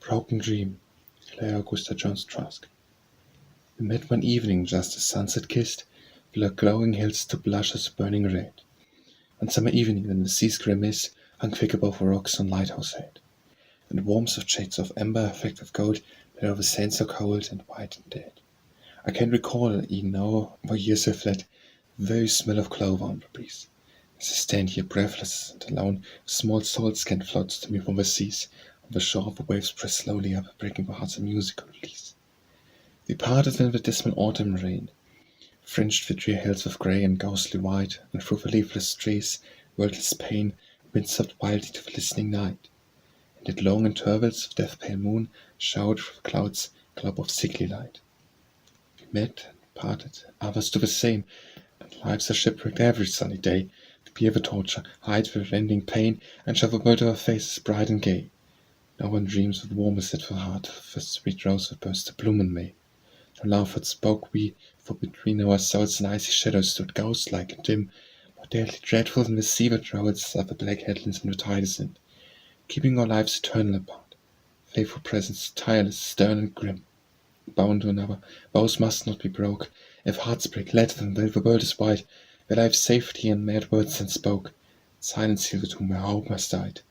Broken Dream, Clara Augusta Jones Trask. We met one evening just as sunset kissed the glowing hills to blushes burning red. One summer evening when the sea's grey mist hung thick above the rocks on Lighthouse Head, and the warmth of shades of amber flecked with gold made over sands so cold and white and dead. I can recall, even now, for years have fled, the very smell of clover on the breeze. As I stand here breathless and alone, small salt scan floats to me from the seas. On the shore the waves press slowly up, breaking the hearts of musical release. We parted when the dismal autumn rain fringed the drear hills with grey and ghostly white, and through the leafless trees, wordless pain, wind sobbed wildly to the listening night. And at long intervals of death-pale moon showered through the clouds a globe of sickly light. We met and parted, others do the same, and lives are shipwrecked every sunny day, to bear the torture, hide the rending pain, and show the world our faces bright and gay. No one dreams with warmest at the heart of the sweet rose that burst to bloom in May. No love that spoke we, for between our souls an icy shadow stood ghost-like and dim, more deadly dreadful than the sea that rolls up the black headlands and the tide is in, keeping our lives eternal apart. Faithful presence, tireless, stern and grim, bound to another, vows must not be broke. If hearts break, let them, though the world is wide, where life's safety and mad words unspoke, silence seal the tomb where hope must died.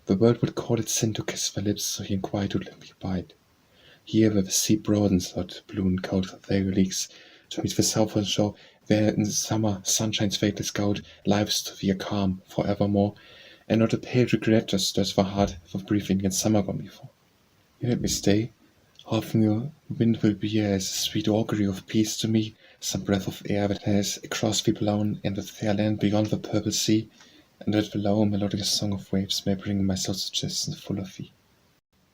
The world would call it sin to kiss the lips, so he in quietude let me abide. Here where the sea broadens out, blue and cold for vague leagues, to meet the southern shore, where in summer sunshine's fadeless gold lives to thee are calm for evermore, and not a pale regret just stirs the heart for breathing in summer gone before. You let me stay. Often your wind will be as a sweet augury of peace to me, some breath of air that has across thee blown in the fair land beyond the purple sea, and that the low melodious song of waves may bring my soul's suggestion full of thee.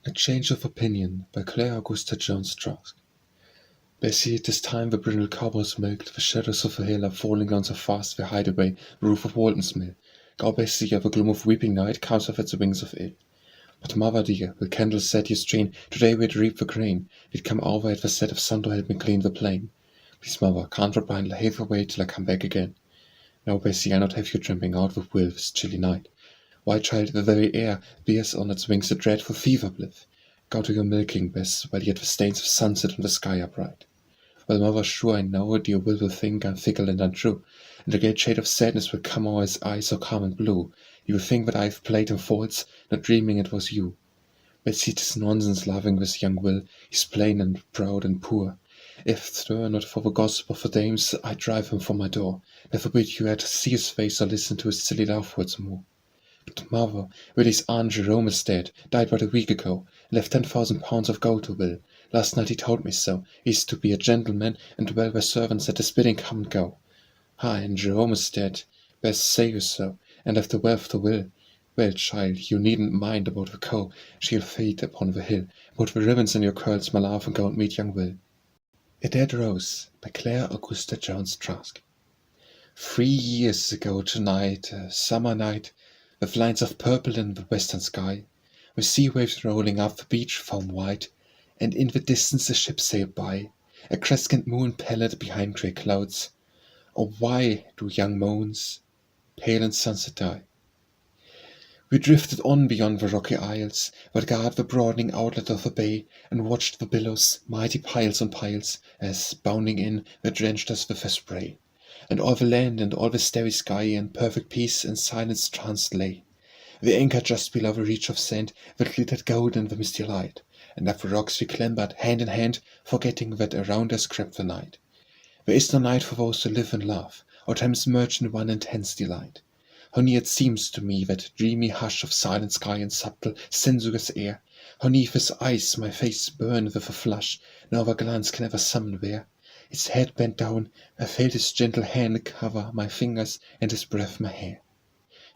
A Change of Opinion by Clara Augusta Jones Trask. Bessie, 'tis time the brindle cobbles milked, the shadows of the hill are falling down so fast they hide away the roof of Walton's mill. Go, Bessie, of the gloom of weeping night comes with its wings of ill. But mother dear, with candles set you strain, today we'd reap the grain, we'd come over at the set of sun to help me clean the plain. Please, mother, can't repine, hath away till I come back again. No, Bessie, I'll not have you tramping out with will this chilly night. Why, child, the very air bears on its wings a dreadful fever blith. Go to your milking, Bess, while yet the stains of sunset on the sky are bright. Well, mother, sure I know dear will think I'm fickle and untrue, and a great shade of sadness will come o'er his eyes so calm and blue. He will think that I've played him false, not dreaming it was you. Betsy, 'tis nonsense loving this young Will, he's plain and proud and poor. If 'twere not for the gossip of the dames, I'd drive him from my door. I forbid you e'er to see his face or listen to his silly love words more. But mother, Willie's aunt Jerome is dead, died but a week ago, and left 10,000 pounds of gold to Will. Last night he told me so. He's to be a gentleman, and dwell where servants at his bidding come and go. Ay, and Jerome is dead, Bess say you so, and left the wealth to Will. Well, child, you needn't mind about the cow, she'll fade upon the hill. Put the ribbons in your curls, my love, and go and meet young Will. A Dead Rose by Clara Augusta Jones Trask. 3 years ago tonight, a summer night, with lines of purple in the western sky, with sea waves rolling up the beach foam white, and in the distance a ship sailed by, a crescent moon pallid behind grey clouds. Oh, why do young moons, pale in sunset, die? We drifted on beyond the rocky isles that guard the broadening outlet of the bay, and watched the billows, mighty piles on piles, as, bounding in, they drenched us with their spray. And all the land and all the starry sky in perfect peace and silence tranced lay. The anchor just below the reach of sand that glittered gold in the misty light, and up the rocks we clambered hand in hand, forgetting that around us crept the night. There is no night for those who live and love, or times merge in one intense delight. How near it seems to me, that dreamy hush of silent sky and subtle, sensuous air. How 'neath his eyes my face burned with a flush no other glance can ever summon there. His head bent down, I felt his gentle hand cover my fingers, and his breath my hair.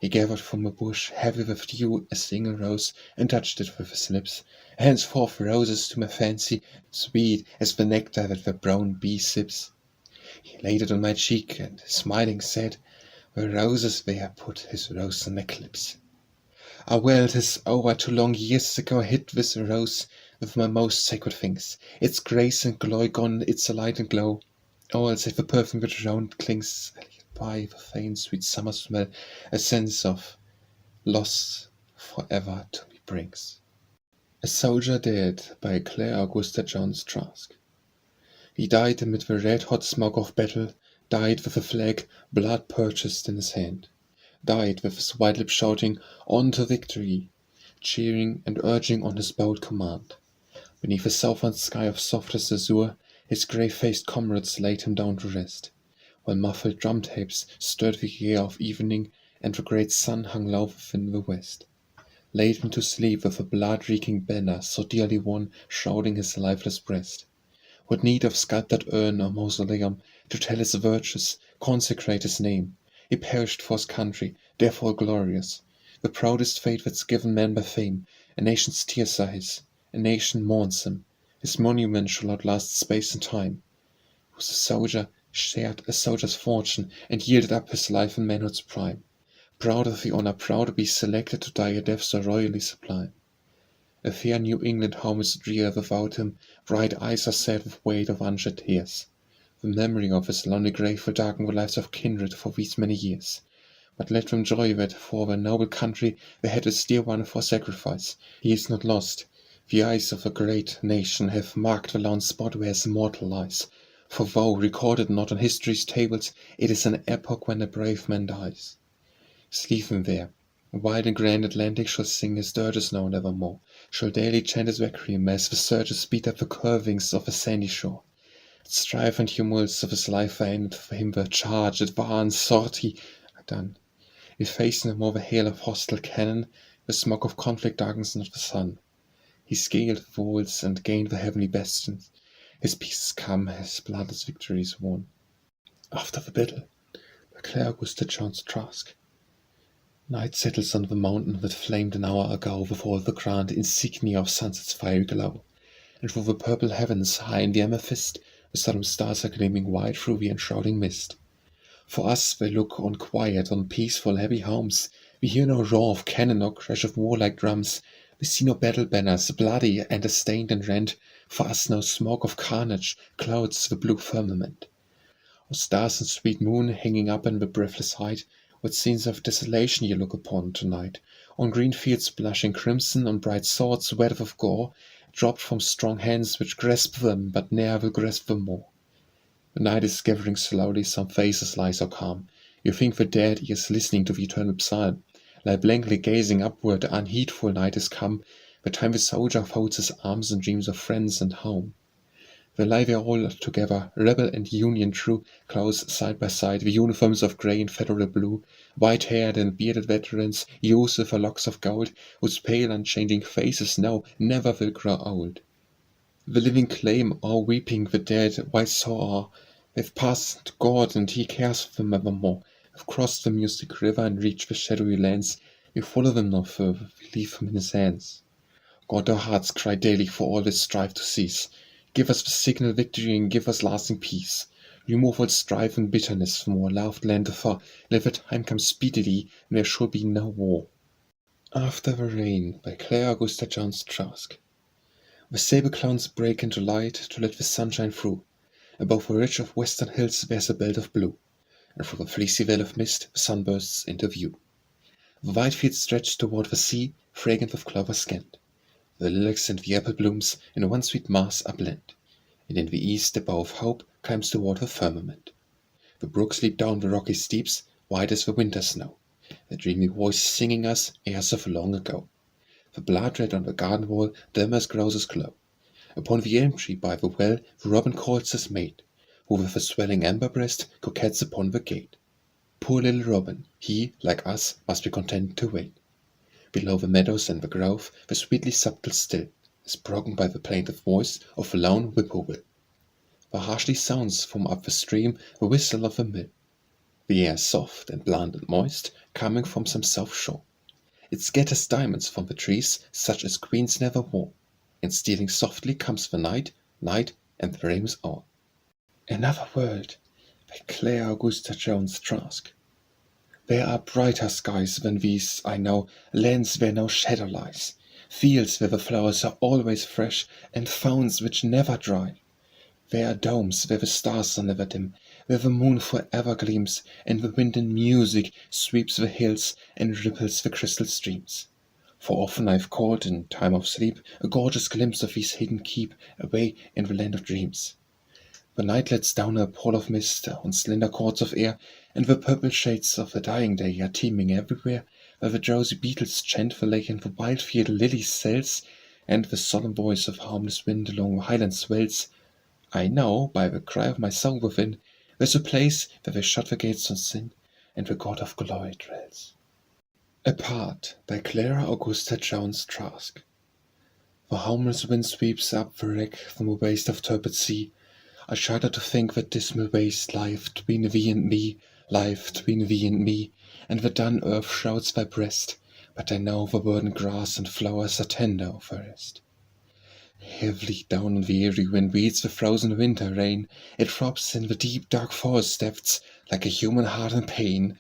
He gathered from a bush, heavy with dew, a single rose, and touched it with his lips. Henceforth roses to my fancy, sweet as the nectar that the brown bee sips. He laid it on my cheek, and smiling said, "Where roses there, put his rose on my lips." Ah, well, 'tis over 2 long years ago I hid this rose with my most sacred things, its grace and glory gone, its light and glow, all save the perfume which round clings, by the faint sweet summer smell, a sense of loss forever to me brings. A Soldier Dead by Claire Augusta Jones Trask. He died amid the red-hot smoke of battle, died with a flag blood-purchased in his hand, died with his white lips shouting, "On to victory!" cheering and urging on his bold command. Beneath a southern sky of softest azure, his grey-faced comrades laid him down to rest, while muffled drum tapes stirred the air of evening, and the great sun hung low within the west. Laid him to sleep with a blood-reeking banner so dearly won shrouding his lifeless breast. What need of sculptured urn or mausoleum to tell his virtues, consecrate his name? He perished for his country, therefore glorious. The proudest fate that's given man by fame. A nation's tears are his, a nation mourns him. His monument shall outlast space and time. Who's a soldier, shared a soldier's fortune, and yielded up his life in manhood's prime. Proud of the honor, proud to be selected to die a death so royally sublime. A fair New England home is drear without him, bright eyes are sad with weight of unshed tears. The memory of his lonely grave will darken the lives of kindred for these many years. But let them joy that for their noble country they had a dear one for sacrifice. He is not lost. The eyes of a great nation have marked the lone spot where his immortal lies. For though recorded not on history's tables, it is an epoch when a brave man dies. Leave him there. Wide and grand Atlantic shall sing his dirges now nevermore, shall daily chant his requiem as the surges beat up the curvings of a sandy shore. Strife and tumults of his life are ended, for him the charge, advance, sortie are done. We face no more the hail of hostile cannon, the smoke of conflict darkens not the sun. He scaled the walls and gained the heavenly bastions. His peace is come, his bloodless victory is won. After the battle, by Claire Augusta Jones Trask. Night settles on the mountain that flamed an hour ago with all the grand insignia of sunset's fiery glow, and through the purple heavens high in the amethyst the solemn stars are gleaming white through the enshrouding mist. For us they look on quiet, on peaceful, happy homes. We hear no roar of cannon nor crash of warlike drums. We see no battle banners, bloody and stained and rent. For us no smoke of carnage clouds the blue firmament. O stars and sweet moon hanging up in the breathless height, what scenes of desolation you look upon tonight! On green fields blushing crimson, on bright swords wet with gore, dropped from strong hands which grasp them, but ne'er will grasp them more. The night is gathering slowly, some faces lie so calm. You think the dead ears listening to the eternal psalm lie blankly gazing upward. The unheedful night is come, the time the soldier folds his arms and dreams of friends and home. They lie there all together, rebel and Union true, close side by side, the uniforms of grey and federal blue, white-haired and bearded veterans, youths with their locks of gold, whose pale unchanging faces now never will grow old. The living claim, all weeping the dead, why so are? They've passed God, and He cares for them evermore. They've crossed the mystic river and reached the shadowy lands. We follow them no further, we leave them in His hands. God, our hearts cry daily for all this strife to cease. Give us the signal victory and give us lasting peace. Remove all strife and bitterness from our loved land afar. Let the time come speedily, and there shall be no war. After the Rain by Claire Augusta Jones Trask. The sable clouds break into light to let the sun shine through. Above the ridge of western hills there's a belt of blue, and through the fleecy veil of mist the sun bursts into view. The white fields stretch toward the sea, fragrant with clover scent. The lilacs and the apple blooms in one sweet mass are blent, and in the east the bow of hope climbs toward the firmament. The brooks leap down the rocky steeps, white as the winter snow, their dreamy voices singing us airs of long ago. The blood red on the garden wall glimmers roses glow. Upon the elm tree by the well the robin calls his mate, who with a swelling amber breast coquettes upon the gate. Poor little robin, he, like us, must be content to wait. Below the meadows and the grove, the sweetly subtle still is broken by the plaintive voice of a lone whippoorwill. The harshly sounds from up the stream the whistle of a mill. The air is soft and blunt and moist, coming from some south shore. It scatters diamonds from the trees, such as queens never wore, and stealing softly comes the night, and the rain is all. Another World by Claire Augusta Jones Trask. There are brighter skies than these, I know, lands where no shadow lies, fields where the flowers are always fresh, and fountains which never dry. There are domes where the stars are never dim, where the moon forever gleams, and the wind in music sweeps the hills and ripples the crystal streams. For often I've caught, in time of sleep, a gorgeous glimpse of his hidden keep, away in the land of dreams. The night lets down a pall of mist on slender cords of air, and the purple shades of the dying day are teeming everywhere, where the drowsy beetles chant the lake and the wild-field lily cells, and the solemn voice of harmless wind along the highland swells. I know, by the cry of my soul within, there's a place where they shut the gates on sin, and the God of glory dwells. Apart, by Clara Augusta Jones Trask. The harmless wind sweeps up the wreck from a waste of turbid sea. I shudder to think that dismal waste lieth between thee and me, and the dun earth shrouds thy breast, but I know the verdant grass and flowers are tender of the rest. Heavily down on the airy wind beats the frozen winter rain. It throbs in the deep dark forest depths like a human heart in pain,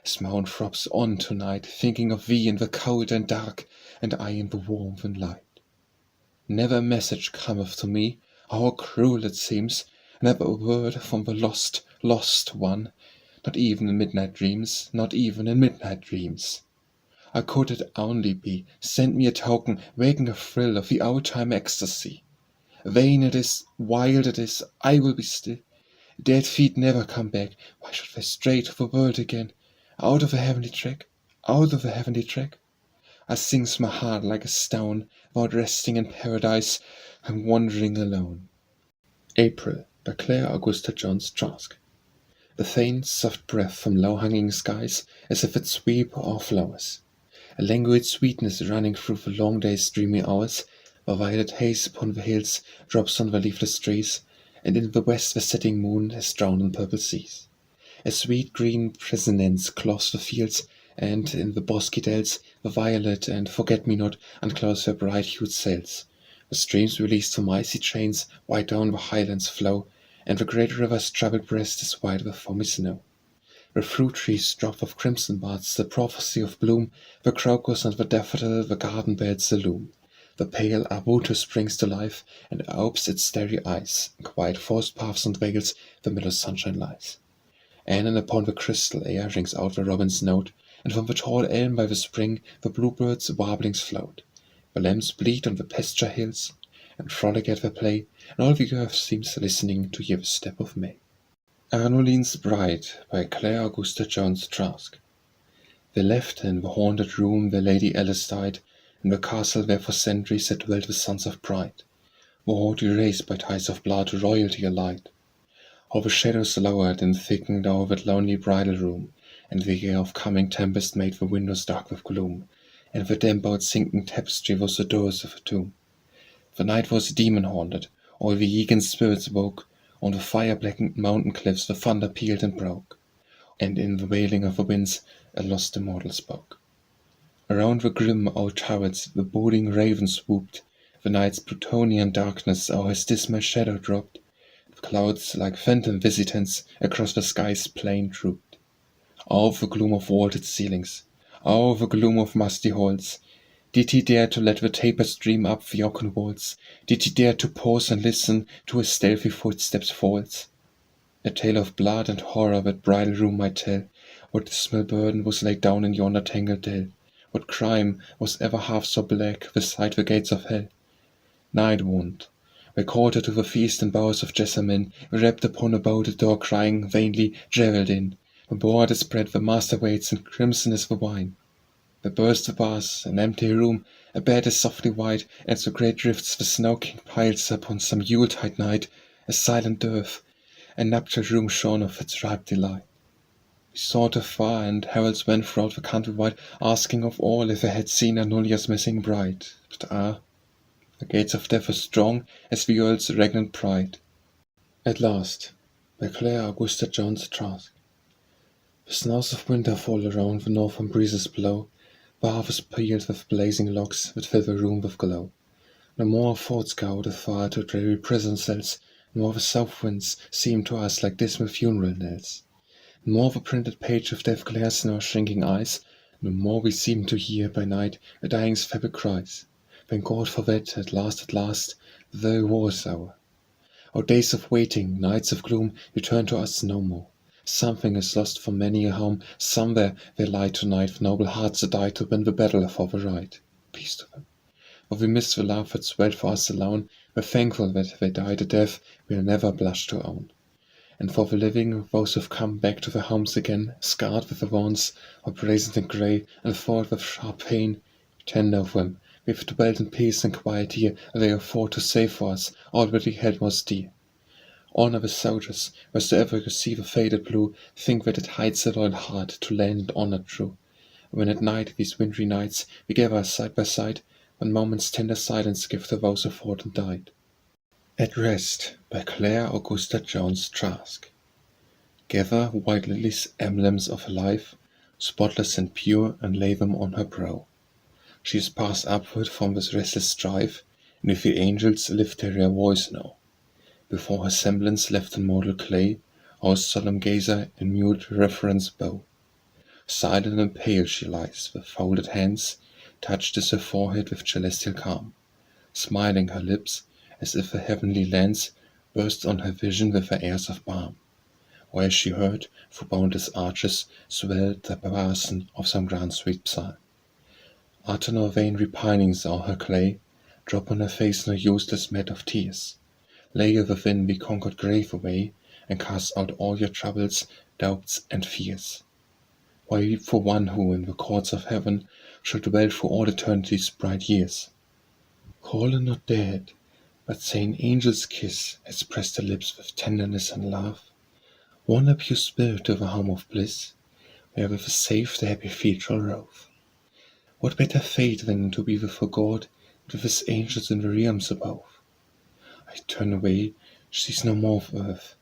as my own throbs on tonight, thinking of thee in the cold and dark, and I in the warmth and light. Never a message cometh to me, how cruel it seems, never a word from the lost, lost one, not even in midnight dreams. I could at Allonby send me a token, waking a thrill of the old-time ecstasy. Vain it is, wild it is, I will be still. Dead feet never come back, why should they stray to the world again? Out of the heavenly track. I sings my heart like a stone, without resting in paradise, I'm wandering alone. April, by Clara Augusta Jones Trask. The faint, soft breath from low-hanging skies, as if it sweep our flowers. A languid sweetness running through the long day's dreamy hours. The violet haze upon the hills drops on the leafless trees, and in the west the setting moon is drowned in purple seas. A sweet green prescience cloths the fields, and in the bosky dells the violet and forget-me-not unclose their bright-hued sails. The streams released from icy chains wide down the highlands flow, and the great river's troubled breast is white with foamy snow. The fruit trees drop of crimson buds, the prophecy of bloom, the crocus and the daffodil the garden beds illume. The pale arbutus springs to life, and opes its starry eyes, in quiet forest paths and vales the meadow sunshine lies. And upon the crystal air rings out the robin's note, and from the tall elm by the spring the bluebird's warblings float. The lambs bleat on the pasture hills, and frolic at their play, and all the earth seems listening to hear the step of May. Arnullin's Bride, by Clara Augusta Jones Trask. They left in the haunted room where Lady Alice died, in the castle where for centuries had dwelt the sons of pride, the haughty race by ties of blood to royalty allied. How the shadows lowered and thickened o'er that lonely bridal room, and the air of coming tempest made the windows dark with gloom, and the damp out-sinking tapestry was the doors of a tomb. The night was demon-haunted, all the eagen spirits woke, on the fire-blackened mountain cliffs the thunder pealed and broke, and in the wailing of the winds a lost immortal spoke. Around the grim old turrets the boding raven swooped, the night's Plutonian darkness o'er his dismal shadow dropped, the clouds like phantom visitants across the sky's plain trooped. Oh, the gloom of vaulted ceilings! Oh, the gloom of musty halls! Did he dare to let the tapers stream up the oaken walls? Did he dare to pause and listen to his stealthy footsteps' falls? A tale of blood and horror that bridal room might tell, what dismal burden was laid down in yonder tangled dell, what crime was ever half so black beside the gates of hell. Night wound, they called her to the feast in bowers of jessamine, wrapped upon a bolted door crying vainly, Geraldine. The board is spread, the master waits, and crimson is the wine. They burst the bars, an empty room, a bed is softly white, and so great drifts the snow-king piles upon some Yuletide night, a silent dearth, a nuptial room shorn of its ripe delight. We sought afar, and heralds went throughout the country wide, asking of all if they had seen Arnullia's missing bride. But the gates of death were strong as the earl's regnant pride. At last, by Clara Augusta Jones Trask. The snows of winter fall around, the northern breezes blow, the harvest peeled with blazing logs that fill the room with glow. No more our thoughts go out afar to dreary prison cells, nor the south winds seem to us like dismal funeral knells. No more the printed page of death glares in our shrinking eyes, no more we seem to hear by night a dying's feeble cries. Thank God for that, at last, the very war is o'er. Our days of waiting, nights of gloom, return to us no more. Something is lost for many a home, somewhere they lie tonight, with noble hearts that died to win the battle for the right. Peace to them. For we miss the love that swelled for us alone, we're thankful that they died a death we'll never blush to own. And for the living, those who've come back to their homes again, scarred with the wounds, or brazened in grey, and fought with sharp pain, tender of them, we've dwelt in peace and quiet here, and they have fought to save for us all that we held most dear. Honor the soldiers, wheresoever you see the faded blue, think that it hides a loyal heart to land and honor true. When at night, these wintry nights, we gather side by side, one moment's tender silence give to those who fought and died. At Rest by Clara Augusta Jones Trask. Gather white lilies, emblems of her life, spotless and pure, and lay them on her brow. She is passed upward from this restless strife, and if the angels lift their voice now, before her semblance left in mortal clay, our solemn gazer in mute reverence bow. Silent and pale she lies, with folded hands, touched is her forehead with celestial calm, smiling her lips, as if the heavenly lands burst on her vision with her airs of balm, while she heard, through boundless arches, swelled the basin of some grand sweet psalm. Utter no vain repinings o'er her clay, drop on her face no useless mat of tears. Lay within the conquered grave away, and cast out all your troubles, doubts, and fears. Why weep for one who in the courts of heaven shall dwell for all eternity's bright years? Call her not dead, but say an angel's kiss has pressed her lips with tenderness and love. Warn her pure spirit to the home of bliss, where with a safe the happy feet shall rove. What better fate than to be with her God, and with his angels in the realms above? I turn away, she sees no more of earth,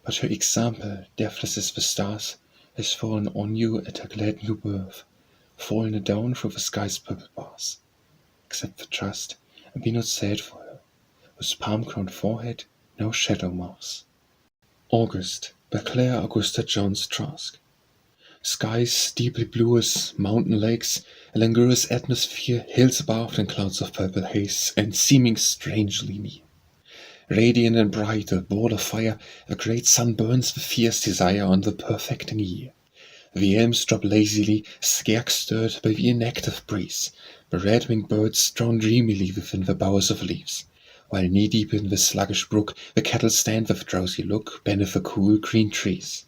but her example, deathless as the stars, has fallen on you at her glad new birth, fallen down through the sky's purple bars. Accept the trust, and be not sad for her, whose palm-crowned forehead no shadow mars. August by Clara Augusta Jones Trask. Skies deeply blue as mountain lakes, a languorous atmosphere, hills above and clouds of purple haze, and seeming strangely near. Radiant and bright, a ball of fire, a great sun burns with fierce desire on the perfecting year. The elms drop lazily, scarce stirred by the inactive breeze. The red-winged birds drone dreamily within the bowers of leaves, while knee-deep in the sluggish brook the cattle stand with drowsy look beneath the cool green trees.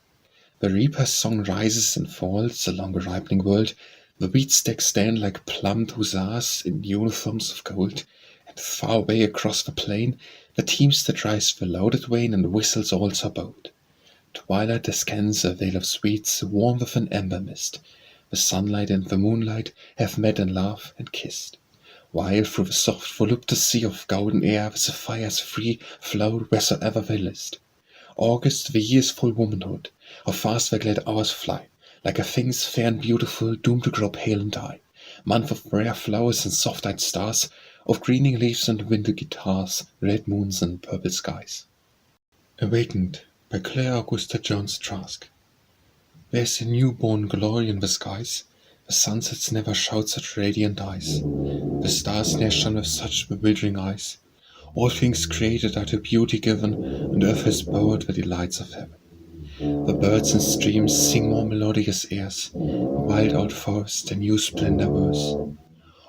The reaper's song rises and falls along the ripening world. The wheat stacks stand like plumed hussars in uniforms of gold, and far away across the plain the teamster drives the loaded wain and whistles also bold. Twilight descends a veil of sweets, warm with an amber mist. The sunlight and the moonlight have met and laughed and kissed, while through the soft voluptuous sea of golden air the sapphires free float wheresoever they list. August, the year's full womanhood, how fast the glad hours fly, like a thing's fair and beautiful, doomed to grow pale and die. Month of rare flowers and soft-eyed stars, of greening leaves and winter guitars, red moons and purple skies. Awakened by Clara Augusta Jones Trask. There's a newborn glory in the skies, the sunsets never shout such radiant eyes, the stars ne'er shone with such bewildering eyes. All things created are to beauty given, and earth has borrowed the delights of heaven. The birds and streams sing more melodious airs, the wild old forest a new splendor wears.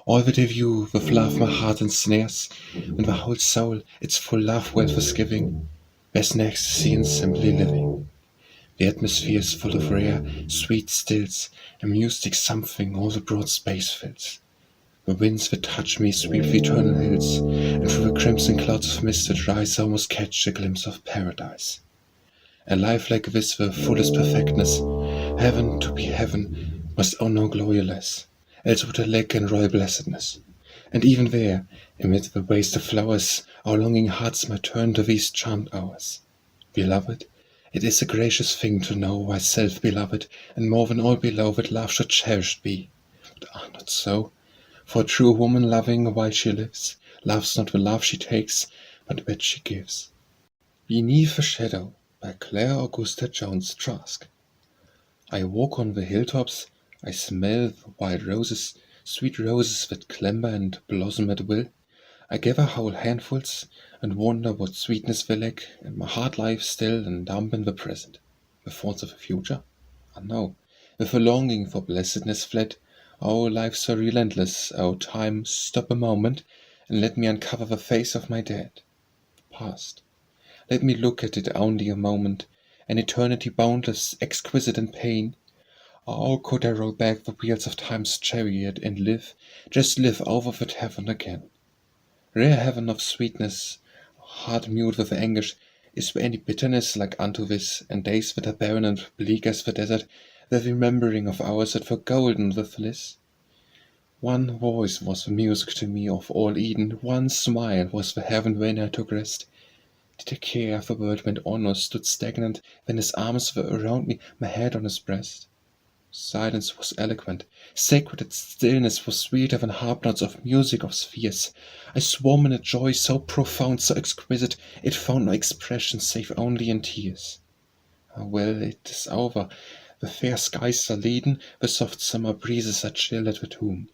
All that I view with love my heart ensnares, when the whole soul its full love wealth is giving, Bess in ecstasy and simply living. The atmosphere is full of rare, sweet stills, a mystic something all the broad space fills. The winds that touch me sweep the eternal hills, and through the crimson clouds of mist that rise I almost catch a glimpse of paradise. A life like this, the fullest perfectness, heaven to be heaven, must own no glory less, else would I lack in royal blessedness. And even there, amid the waste of flowers, our longing hearts might turn to these charmed hours. Beloved, it is a gracious thing to know thyself beloved, and more than all beloved love should cherished be. But not so, for a true woman loving while she lives, loves not the love she takes, but that she gives. Beneath the Shadow by Clara Augusta Jones Trask. I walk on the hilltops, I smell the wild roses, sweet roses that clamber and blossom at will. I gather whole handfuls, and wonder what sweetness they lack, and my heart lies still and dumb in the present. with thoughts of the future? Ah, no, with a longing for blessedness fled. Oh, life so relentless, oh, time, stop a moment, and let me uncover the face of my dead. Past. Let me look at it only a moment, an eternity boundless, exquisite in pain. Oh, could I roll back the wheels of time's chariot and live, just live over that heaven again. Rare heaven of sweetness, heart mute with anguish, is there any bitterness like unto this, and days that are barren and bleak as the desert, the remembering of hours that were golden with bliss? One voice was the music to me of all Eden, one smile was the heaven when I took rest. Did I care if the world went on or stood stagnant, when his arms were around me, my head on his breast? Silence was eloquent, sacred its stillness was sweeter than harp notes of music of spheres. I swam in a joy so profound, so exquisite, it found no expression save only in tears. Ah, well, it is over. The fair skies are leaden, the soft summer breezes are chill at the tomb.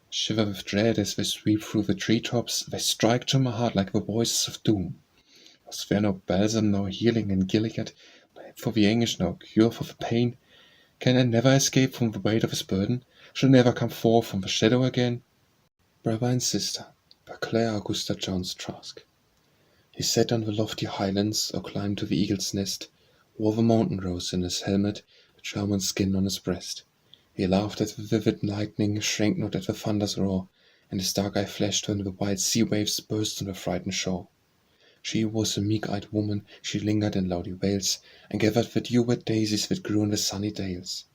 Shiver with dread as they sweep through the treetops, they strike to my heart like the voices of doom. Was there no balsam, no healing in Gilead, no help for the anguish, no cure for the pain? Can I never escape from the weight of his burden? Shall never come forth from the shadow again? Brother and Sister, by Clara Augusta Jones Trask. He sat on the lofty highlands, or climbed to the eagle's nest, wore the mountain rose in his helmet, the German skin on his breast. He laughed at the vivid lightning, shrank not at the thunder's roar, and his dark eye flashed when the wild sea waves burst on the frightened shore. She was a meek-eyed woman, she lingered in loudy wails, and gathered the dew-wet daisies that grew in the sunny dales.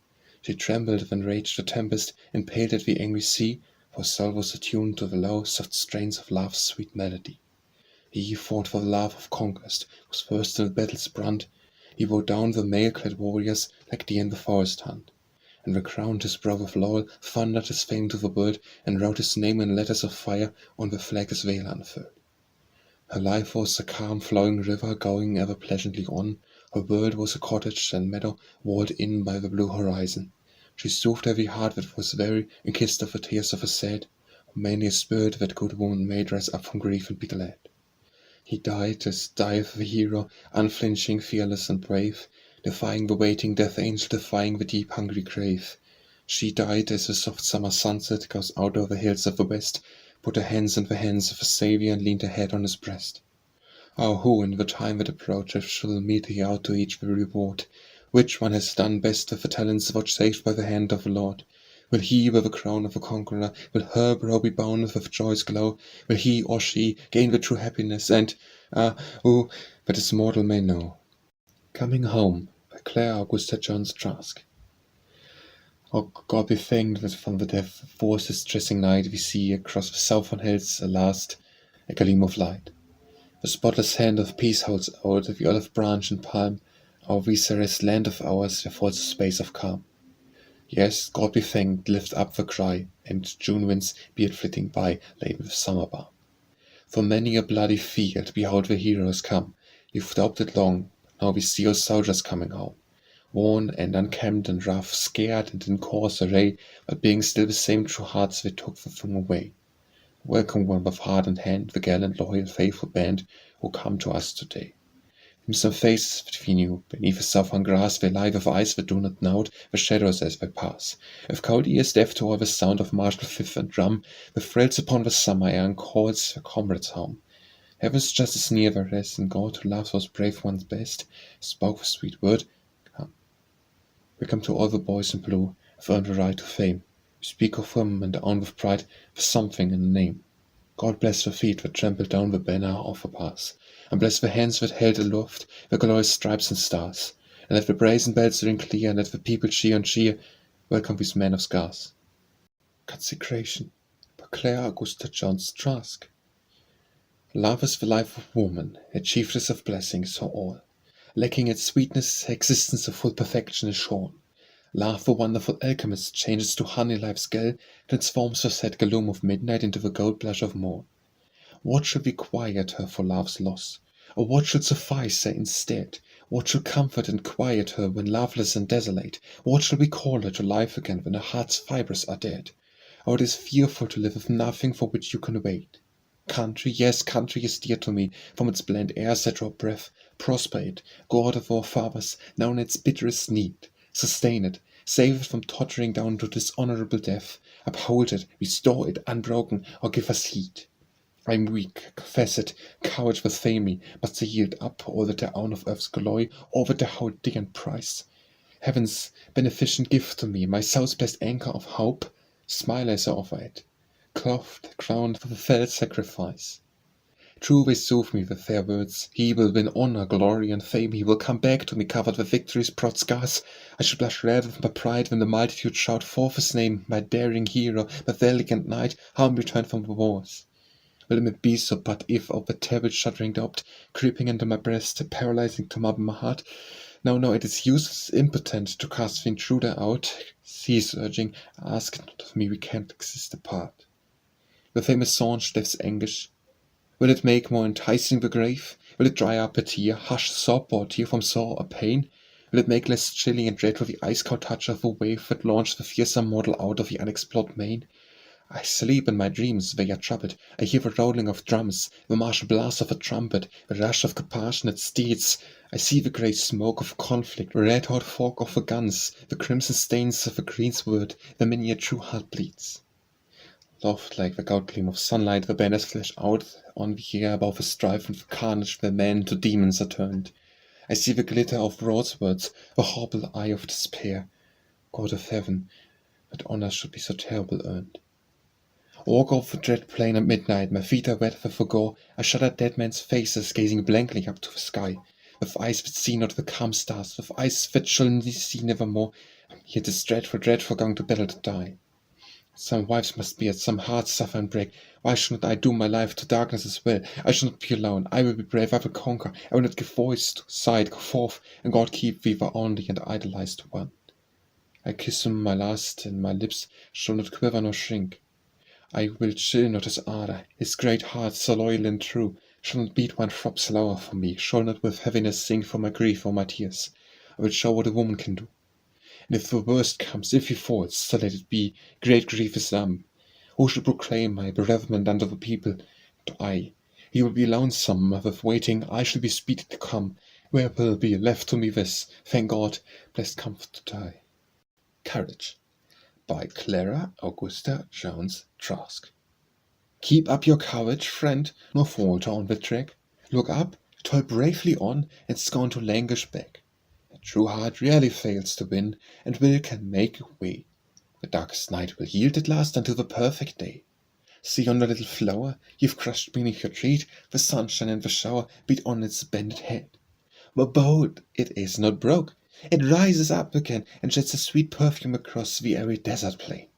She trembled when raged the tempest, and paled at the angry sea, for her soul was attuned to the low, soft strains of love's sweet melody. He fought for the love of conquest, was first in the battle's brunt. He rode down the mail-clad warriors like deer in the forest hunt, and recrowned his brow with laurel, thundered his fame to the world, and wrote his name in letters of fire on the flag his veil unfurled. Her life was a calm flowing river going ever pleasantly on, her world was a cottage and meadow walled in by the blue horizon. She soothed every heart that was weary, and kissed off the tears of the sad, many a spirit that good woman made rise up from grief and be glad. He died as dieth the hero, unflinching, fearless and brave, defying the waiting death angel, defying the deep hungry grave. She died as the soft summer sunset goes out over the hills of the west, put her hands in the hands of the Saviour, and leaned her head on his breast. Oh, who in the time that approacheth shall mete he out to each the reward? Which one has done best with the talents vouchsafed by the hand of the Lord? Will he wear the crown of a conqueror? Will her brow be bound with joy's glow? Will he or she gain the true happiness? And, who but his mortal may know? Coming Home, by Clara Augusta Jones Trask. Oh, God be thanked that from the depth of war's distressing night we see across the southern hills a last, a gleam of light. The spotless hand of peace holds out the olive branch and palm, our Viserys land of ours, where falls a space of calm. Yes, God be thanked, lift up the cry, and June winds be it flitting by, laden with summer balm. For many a bloody field, behold the heroes come. You've doubted long, but now we see your soldiers coming home. Worn and unkempt and rough, scared and in coarse array, but being still the same true hearts they took from away. Welcome one with heart and hand, the gallant, loyal, faithful band who come to us today. In some faces that we knew, beneath the southern grass, they lie with eyes that do not note the shadows as they pass. With cold ears deaf to all the sound of martial fife and drum, with thrills upon the summer air and calls their comrades home. Heaven's justice near their rest, and God who loves those brave ones best, spoke the sweet word, come. Welcome to all the boys in blue, who've earned the right to fame. We speak of them and own with pride, with something in the name. God bless the feet that trampled down the banner of the pass, and bless the hands that held aloft the glorious stripes and stars, and let the brazen bells ring clear, and let the people cheer and cheer, welcome these men of scars. Consecration, by Clara Augusta Jones Trask. Love is the life of woman, a chiefess of blessings for all. Lacking its sweetness, her existence of full perfection is shorn. Love, the wonderful alchemist, changes to honey life's gall, transforms the sad gloom of midnight into the gold blush of morn. What should we quiet her for love's loss? Or what should suffice her instead? What should comfort and quiet her when loveless and desolate? What shall we call her to life again when her heart's fibres are dead? Oh, it is fearful to live with nothing for which you can wait. Country, yes, country is dear to me. From its blent airs I draw breath. Prosper it, God of our fathers, now in its bitterest need. Sustain it, save it from tottering down to dishonourable death. Uphold it, restore it unbroken, or give us heed. I am weak, confess it, cowards will fail me, but to yield up all that I own of earth's glory, all that I hold dear and prize. Heaven's beneficent gift to me, my soul's blessed anchor of hope, smile as I offer it, clothed, crowned with a fell sacrifice. True they soothe me with fair words, he will win honour, glory, and fame, he will come back to me covered with victory's proud scars. I should blush red with my pride when the multitude shout forth his name, my daring hero, my valiant knight, home returned from the wars. Will it be so, but if of the terrible shuddering doubt, creeping into my breast, paralyzing to my heart, no, it is useless, impotent to cast the intruder out. Cease urging, ask not of me, we can't exist apart. Will fame assuage death's anguish? Will it make more enticing the grave? Will it dry up a tear, hush sob or tear from sore or pain? Will it make less chilling and dreadful the ice-cold touch of the wave that launched the fearsome mortal out of the unexplored main? I sleep in my dreams, they are troubled. I hear the rolling of drums, the martial blast of a trumpet, the rush of compassionate steeds. I see the grey smoke of conflict, the red-hot fog of the guns, the crimson stains of the greensward, the many a true heart bleeds. Aloft like the gold gleam of sunlight, the banners flash out on the air above the strife and the carnage where men to demons are turned. I see the glitter of broadswords, the horrible eye of despair. God of heaven, that honour should be so terrible earned. Walk off the dread plain at midnight, my feet are wet with the gore. I shudder at dead men's faces, gazing blankly up to the sky, with eyes that see not the calm stars, with eyes that shall see nevermore. Yet is dreadful, dreadful going to battle to die. Some wives must be at some hearts suffer and break. Why should not I doom my life to darkness as well? I shall not be alone, I will be brave, I will conquer, I will not give voice to sight, go forth, and God keep thee the only and idolized one. I kiss him my last, and my lips shall not quiver nor shrink. I will chill not his ardour, his great heart so loyal and true, shall not beat one throb slower for me, shall not with heaviness sing for my grief or my tears. I will show what a woman can do. And if the worst comes, if he falls, so let it be, great grief is dumb. Who shall proclaim my bereavement unto the people? To I. He will be lonesome, with waiting, I shall be speedy to come. Where will be left to me this, thank God, blessed comfort to die. Courage. By Clara, Augusta, Jones, Trask. Keep up your courage, friend, nor falter on the track. Look up, toil bravely on, and scorn to languish back. A true heart rarely fails to win, and will can make a way. The darkest night will yield at last unto the perfect day. See yonder little flower you've crushed beneath your treat, the sunshine and the shower beat on its bended head. The bough, it is not broke. It rises up again, and sheds a sweet perfume across the arid desert plain.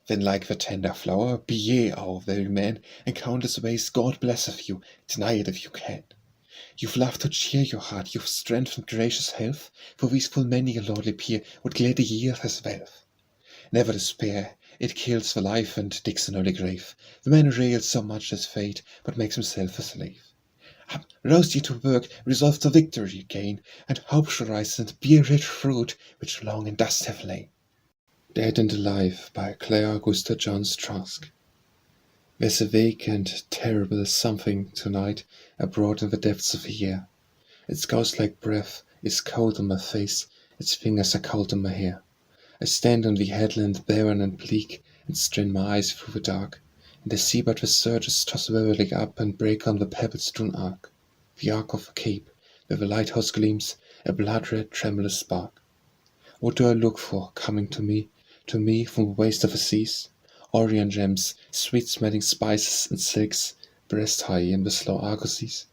Then like the tender flower, be ye our very man, and countless ways God blesseth you, deny it if you can. You've love to cheer your heart, you've strength and gracious health, for these full many a lordly peer would gladly yield his wealth. Never despair, it kills the life and digs an early grave. The man rails so much his fate, but makes himself a slave. Up, rouse ye to work, resolve to victory gain, and hope shall rise and bear rich fruit, which long in dust have lain. Dead and Alive by Clara Augusta Jones Trask. There's a vague and terrible something tonight abroad in the depths of the air. Its ghost-like breath is cold on my face, its fingers are cold on my hair. I stand on the headland barren and bleak, and strain my eyes through the dark, and I see but the surges toss wearily up and break on the pebble-strewn arc. The arc of a cape, where the lighthouse gleams, a blood-red tremulous spark. What do I look for, coming to me from the waste of the seas? Orient gems, sweet-smelling spices and silks, breast-high in the slow argosies.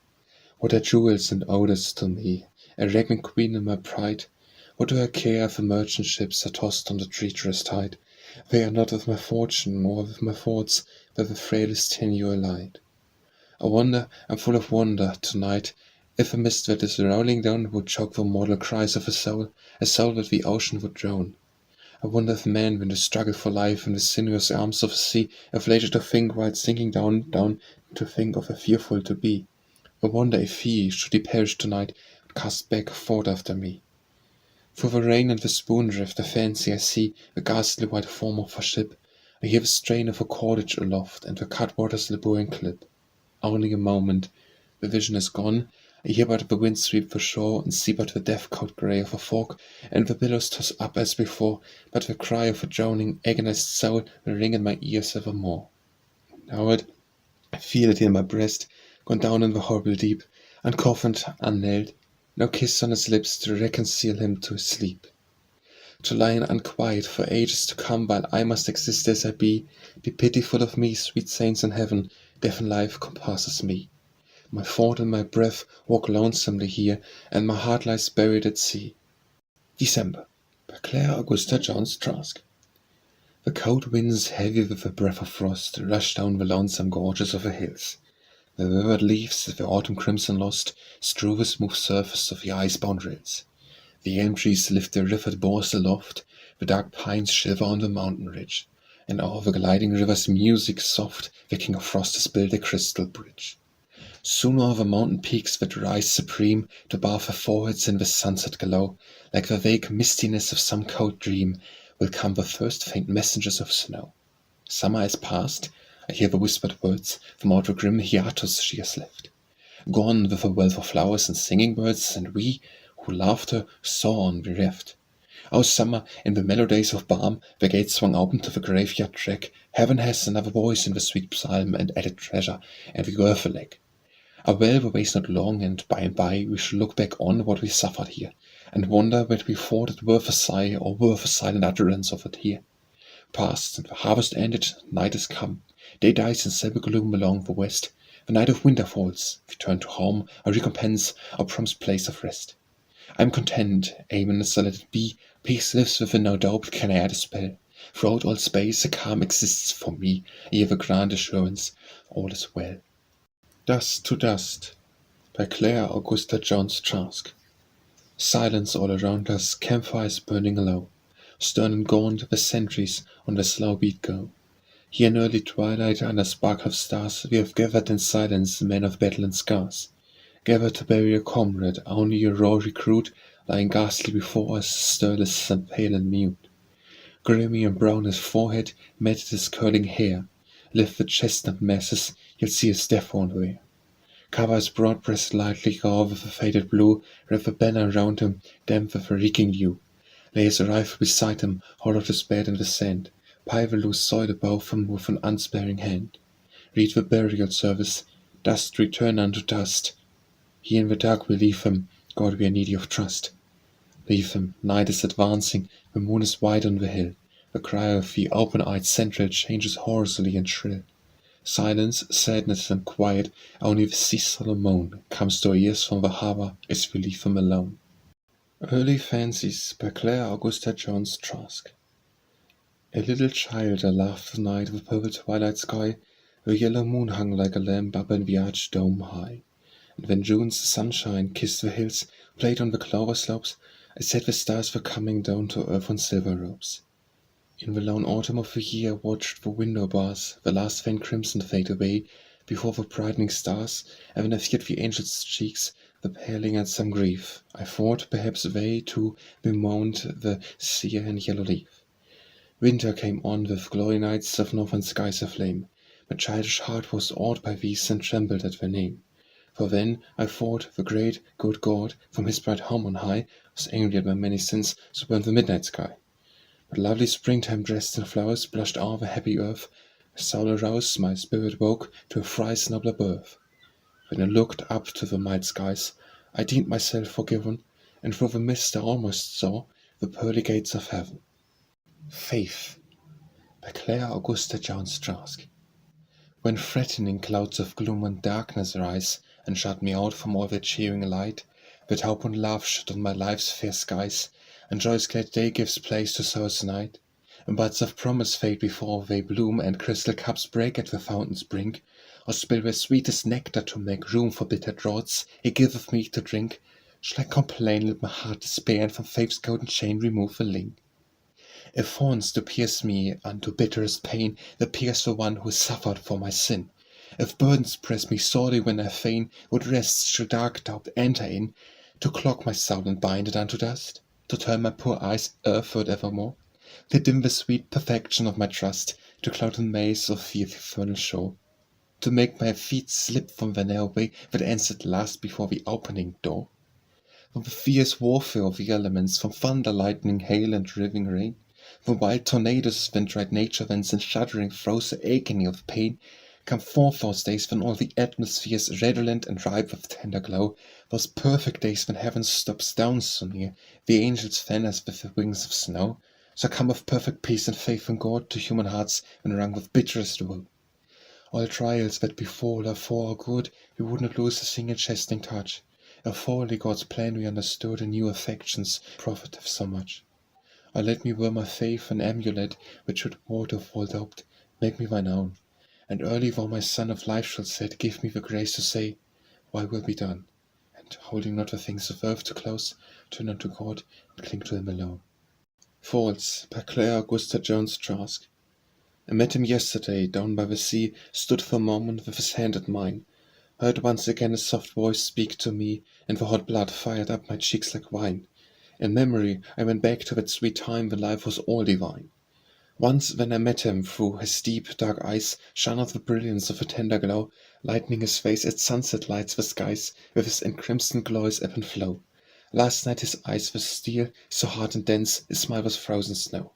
What are jewels and odors to me, a regnant queen in my pride? What do I care if the merchant ships are tossed on the treacherous tide? They are not with my fortune or with my thoughts, but the frailest tenuous light. I wonder, I'm full of wonder, tonight, if a mist that is rolling down would choke the mortal cries of a soul that the ocean would drown. I wonder if man, when they struggle for life in the sinuous arms of the sea, have leisure to think while sinking down, to think of a fearful to be. I wonder if he, should he perish tonight, would cast back a thought after me. Through the rain and the spoon-drift, the fancy I see the ghastly white form of a ship. I hear the strain of a cordage aloft, and the cutwater's labouring clip. Only a moment. The vision is gone. I hear but the wind sweep the shore, and see but the death-coat grey of a fog, and the billows toss up as before, but the cry of a droning, agonized soul will ring in my ears evermore. Now I feel it in my breast, gone down in the horrible deep, uncoffined, unnailed, no kiss on his lips to reconcile him to his sleep. To lie in unquiet for ages to come, while I must exist as I be pitiful of me, sweet saints in heaven, death and life compasses me. My thought and my breath walk lonesomely here, and my heart lies buried at sea. December, by Clara Augusta Jones Trask. The cold winds, heavy with a breath of frost, rush down the lonesome gorges of the hills. The withered leaves, the autumn crimson lost, strew the smooth surface of the ice-bound rills. The elm trees lift their rivered boughs aloft, the dark pines shiver on the mountain ridge, and o'er the gliding river's music soft the king of frost has built a crystal bridge. Soon o'er the mountain peaks that rise supreme to bathe their foreheads in the sunset glow, like the vague mistiness of some cold dream, will come the first faint messengers of snow. Summer is past, I hear the whispered words from out the grim hiatus she has left. Gone with the wealth of flowers and singing birds, and we, who loved her, saw on bereft. O summer, in the mellow days of balm, the gates swung open to the graveyard track. Heaven has another voice in the sweet psalm, and added treasure, and we were the leg. Our well the way's not long, and by we shall look back on what we suffered here, and wonder whether we thought it worth a sigh, or worth a silent utterance of a tear. Past, and the harvest ended, night is come. Day dies in silver gloom along the west. The night of winter falls. We turn to home, our recompense, our promised place of rest. I am content, amen, so let it be. Peace lives within, no doubt can I add a spell. Throughout all space a calm exists for me, ere the grand assurance, all is well. Dust to Dust, by Clara Augusta Jones Trask. Silence all around us, campfires burning low. Stern and gaunt the sentries on the slow beat go. Here in early twilight, under spark of stars, we have gathered in silence, men of battle and scars. Gathered to bury a comrade, only a raw recruit, lying ghastly before us, stirless and pale and mute. Grimy and brown his forehead, matted his curling hair. Lift the chestnut masses, you'll see his death wound wear. Cover his broad breast lightly, gore with a faded blue, wrap a banner round him, damp with a reeking dew. Lay his rifle beside him, hold out his bed in the sand, pile the loose soil above him with an unsparing hand. Read the burial service, dust return unto dust. Here in the dark we leave him, God we are needy of trust. Leave him, night is advancing, the moon is wide on the hill. The cry of the open-eyed sentry changes hoarsely and shrill. Silence, sadness, and quiet, only the sea's solemn moan comes to our ears from the harbour as we leave him alone. Early Fancies, by Clara Augusta Jones Trask. A little child I laughed the night with purple twilight sky. The yellow moon hung like a lamp up in the arched dome high. And when June's sunshine kissed the hills, played on the clover slopes, I said the stars were coming down to earth on silver ropes. In the lone autumn of the year, watched the window bars, the last faint crimson fade away before the brightening stars, and when I feared the angels' cheeks, the paling at some grief, I thought perhaps they, too, bemoaned the sere and yellow leaf. Winter came on with glory nights of northern skies aflame. My childish heart was awed by these and trembled at their name. For then, I thought, the great, good God, from his bright home on high, was angry at my many sins, so burned the midnight sky. But lovely springtime dressed in flowers blushed o'er the happy earth. My soul aroused, my spirit woke to a thrice nobler birth. When I looked up to the mild skies, I deemed myself forgiven, and through the mist I almost saw the pearly gates of heaven. Faith, by Clara Augusta Jones Trask. When threatening clouds of gloom and darkness rise, and shut me out from all their cheering light, that hope and love should on my life's fair skies, and joy's glad day gives place to sorrow's night, and buds of promise fade before they bloom, and crystal cups break at the fountain's brink, or spill their sweetest nectar to make room for bitter draughts he giveth me to drink. Shall I complain, let my heart despair, and from faith's golden chain remove the link? If thorns do pierce me unto bitterest pain, they pierce the one who suffered for my sin. If burdens press me sorely when I fain would rest, should dark doubt enter in, to clog my soul and bind it unto dust, to turn my poor eyes earthward evermore, to dim the sweet perfection of my trust, to cloud the maze of the eternal shore. to make my feet slip from the narrow way that ends at last before the opening door? From the fierce warfare of the elements, from thunder, lightning, hail, and driving rain, from wild tornadoes when dried nature vents and shuddering throes the agony of pain, come forth those days when all the atmosphere's redolent and ripe with tender glow, those perfect days when heaven stops down so near, the angels fan us with the wings of snow, so come with perfect peace and faith in God to human hearts when wrung with bitterest woe. All trials that befall are for our good, we would not lose a single chastening touch. If wholly God's plan we understood, and new affections profiteth so much. O let me wear my faith an amulet, which should ward off all doubt, make me thine own. And early though my sun of life shall set, give me the grace to say, Thy will be done. And holding not the things of earth too close, turn unto God and cling to him alone. False, by Clara Augusta Jones Trask. I met him yesterday down by the sea, stood for a moment with his hand at mine, heard once again his soft voice speak to me, and the hot blood fired up my cheeks like wine. In memory I went back to that sweet time when life was all divine. Once when I met him, through his deep dark eyes shone out the brilliance of a tender glow, lightening his face at sunset lights the skies with his encrimsoned glories ebb and flow. Last night his eyes were steel, so hard and dense, his smile was frozen snow.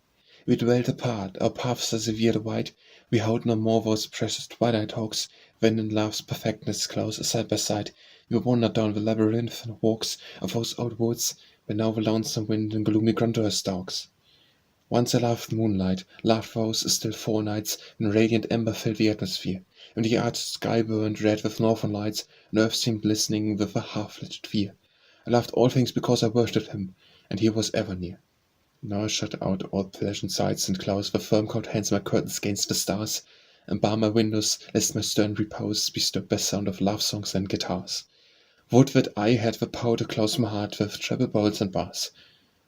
We dwelt apart, our paths are severe wide, we hold no more those precious twilight talks, when in love's perfectness close, side by side, we wander down the labyrinthine walks of those old woods, where now the lonesome wind and gloomy grandeur stalks. Once I loved moonlight, loved those still fall nights, when radiant ember filled the atmosphere, when the arched sky burned red with northern lights, and earth seemed glistening with a half-lit fear. I loved all things because I worshipped him, and he was ever near. Now I shut out all pleasant sights and close with firm cold hands my curtains against the stars, and bar my windows lest my stern repose be disturbed by sound of love songs and guitars. Would that I had the power to close my heart with treble bowls and bars.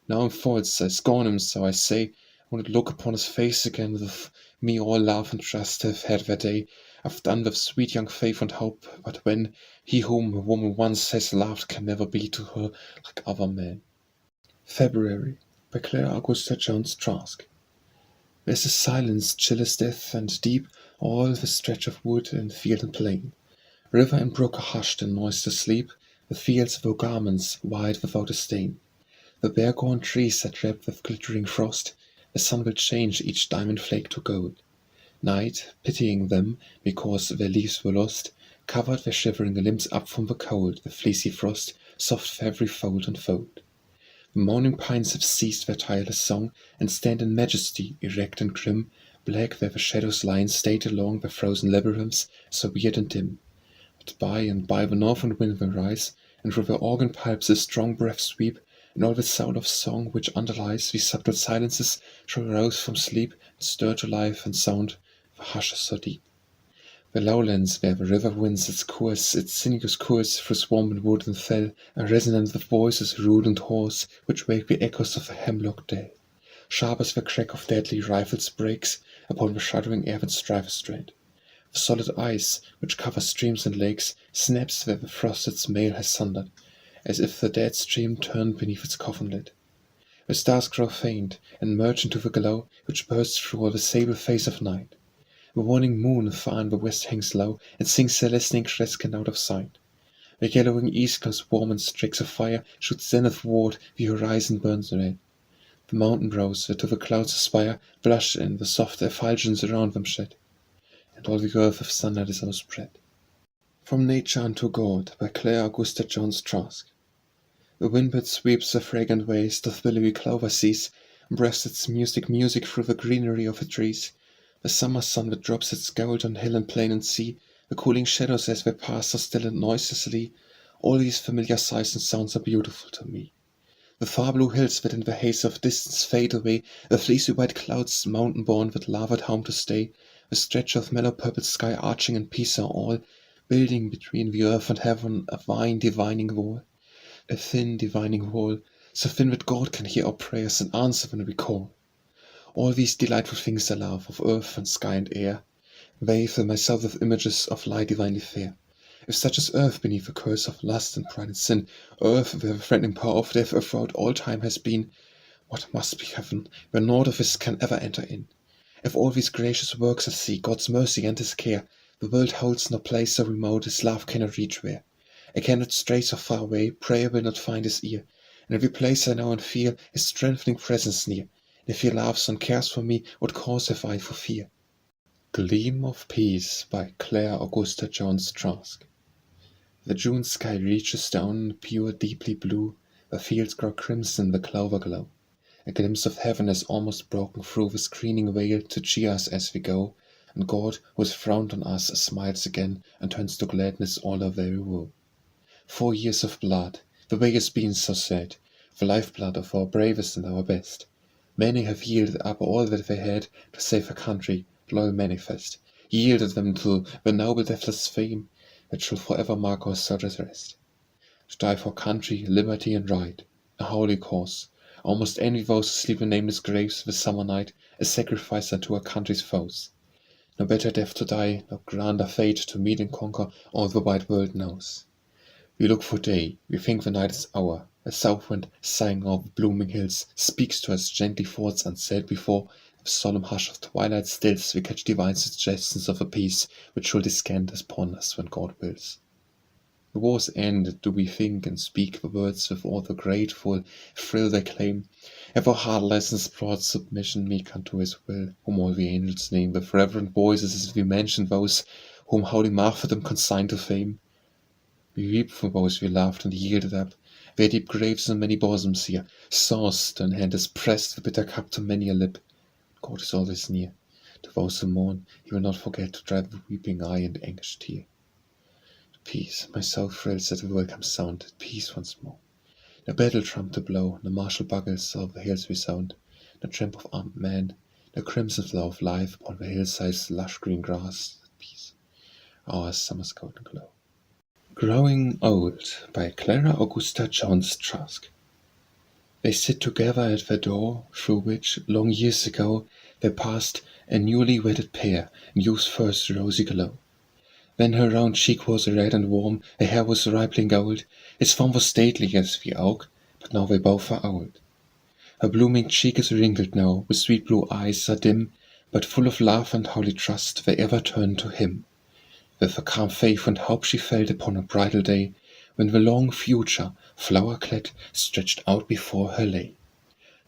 Now I'm false, I scorn him, so I say, I would look upon his face again, with me all love and trust have had their day. I've done with sweet young faith and hope, but when he whom a woman once has loved can never be to her like other men. February, by Clara Augusta Jones Trask. There's a silence chill as death, and deep all the stretch of wood and field and plain. River and brook are hushed in noiseless sleep, the fields without garments, white without a stain. The bare gaunt trees are wrapped with glittering frost, the sun will change each diamond flake to gold. Night, pitying them, because their leaves were lost, covered their shivering limbs up from the cold, the fleecy frost, soft for every fold and fold. The moaning pines have ceased their tireless song, and stand in majesty, erect and grim, black where the shadows lie in state along the frozen labyrinths, so weird and dim. But by and by the northern wind will rise, and through the organ pipes a strong breath sweep, and all the sound of song which underlies these subtle silences shall rouse from sleep and stir to life and sound the hushes so deep. The lowlands where the river winds its course, its sinuous course through swamp and wood and fell, are resonant with voices rude and hoarse, which wake the echoes of a hemlock dell. Sharp as the crack of deadly rifles breaks upon the shuddering air that strives dread. The solid ice, which covers streams and lakes, snaps where the frosted mail has sundered, as if the dead stream turned beneath its coffin lid. The stars grow faint, and merge into the glow which bursts through all the sable face of night. The waning moon far in the west hangs low, and sinks celestine crescent out of sight. The yellowing east glows warm, and streaks of fire shoot zenithward, the horizon burns red. The mountain brows that to the clouds aspire blush in the soft effulgence around them shed, and all the earth with sunlight is outspread. From Nature unto God, by Clara Augusta Jones Trask. The windbird sweeps the fragrant ways, doth billowy clover cease, and breasts its music through the greenery of the trees. The summer sun that drops its gold on hill and plain and sea, the cooling shadows as they pass so still and noiselessly, all these familiar sights and sounds are beautiful to me. The far blue hills that in the haze of distance fade away, the fleecy white clouds mountain born that love at home to stay, the stretch of mellow purple sky arching in peace are all, building between the earth and heaven a fine divining wall, a thin divining wall, so thin that God can hear our prayers and answer when we call. All these delightful things I love, of earth and sky and air, they fill myself with images of light divinely fair. If such as earth beneath the curse of lust and pride and sin, earth where the threatening power of death throughout all time has been, what must be heaven, where naught of this can ever enter in? If all these gracious works I see, God's mercy and his care, The world holds no place so remote his love cannot reach where. I cannot stray so far away, prayer will not find his ear. In every place I know and feel his strengthening presence near. And if he loves and cares for me, what cause have I for fear? Gleam of Peace by Clara Augusta Jones Trask. The June sky reaches down, pure deeply blue, the fields grow crimson, the clover glow. A glimpse of heaven has almost broken through the screening veil to cheer us as we go, and God, who has frowned on us, smiles again and turns to gladness all our very woe. 4 years of blood, the way has been so sad, the lifeblood of our bravest and our best. Many have yielded up all that they had to save a country, loyal manifest, yielded them to the noble deathless fame that shall forever mark our soldiers' rest. To die for country, liberty, and right, a holy cause. Almost envy those who sleep in nameless graves this summer night, a sacrifice unto our country's foes. No better death to die, no grander fate to meet and conquer all the wide world knows. We look for day, we think the night is our. A south wind, sighing over blooming hills, speaks to us gently thoughts unsaid before. The solemn hush of twilight stills, we catch divine suggestions of a peace which shall descend upon us when God wills. The war's ended, do we think and speak the words with all the grateful thrill they claim? Have our hard lessons brought submission meek unto his will, whom all the angels name with reverent voices as we mention those whom holy martyrdom consigned to fame? We weep for those we loved and yielded up, their deep graves and many bosoms here, sauced and hand has pressed the bitter cup to many a lip. God is always near. To those who mourn, he will not forget to dry the weeping eye and anguished tear. Peace, my soul thrills at the welcome sound, at peace once more. No battle drum to blow, no martial bugles o'er the hills resound, no tramp of armed men, no crimson flow of life upon the hillside's lush green grass, at peace, our summer's golden glow. Growing Old by Clara Augusta Jones Trask. They sit together at the door through which, long years ago, they passed a newly wedded pair in youth's first rosy glow. Then her round cheek was red and warm, her hair was ripening gold, its form was stately as the oak, but now they both are old. Her blooming cheek is wrinkled now, with sweet blue eyes are dim, but full of love and holy trust they ever turn to him. With a calm faith and hope she felt upon a bridal day, when the long future, flower-clad, stretched out before her lay.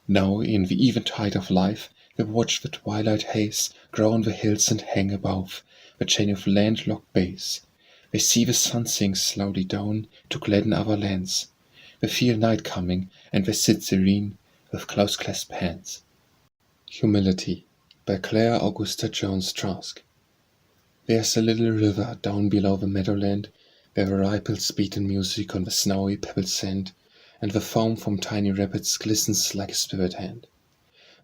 Now in the eventide of life, they watch the twilight haze grow on the hills and hang above the chain of landlocked bays. They see the sun sink slowly down to gladden other lands. They feel night coming, and they sit serene, with close-clasped hands. Humility by Clara Augusta Jones Trask. There's a little river down below the meadowland, where the ripples beat in music on the snowy pebbled sand, and the foam from tiny rapids glistens like a spirit hand.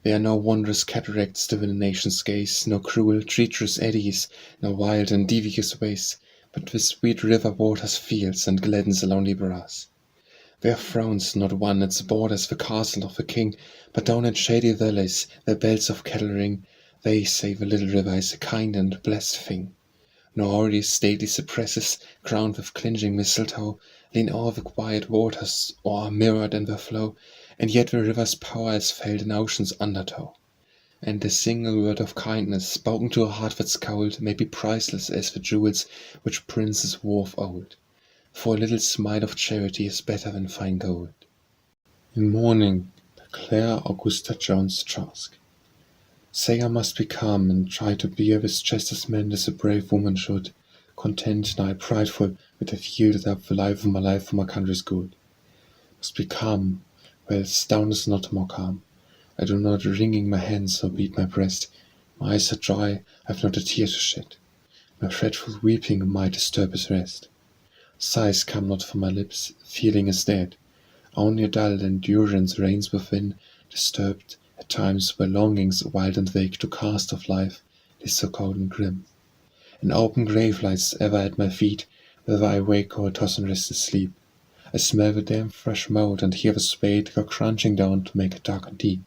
There are no wondrous cataracts to win a nation's gaze, no cruel, treacherous eddies, no wild and devious ways, but the sweet river waters feels and gladdens the lonely brass. There frowns not one its borders the castle of the king, but down in shady valleys where bells of cattle ring, they say the little river is a kind and blessed thing. Nor hoary stately cypresses, crowned with clinging mistletoe, lean o'er the quiet waters or are mirrored in their flow, and yet the river's power is felt in ocean's undertow. And a single word of kindness, spoken to a heart that's cold, may be priceless as the jewels which princes wore of old. For a little smile of charity is better than fine gold. In Mourning by Clara Augusta Jones Trask. Say I must be calm and try to bear with just as men as a brave woman should, content, nigh prideful, that I've yielded up the life of my life for my country's good. Must be calm, well, down is not more calm. I do not wringing my hands or beat my breast. My eyes are dry, I've not a tear to shed. My fretful weeping might disturb his rest. Sighs come not from my lips, feeling is dead. Only a dull endurance reigns within, disturbed at times by longings wild and vague to cast off life, it is so cold and grim. An open grave lies ever at my feet, whether I wake or toss in restless sleep. I smell the damp fresh mould and hear the spade go crunching down to make it dark and deep.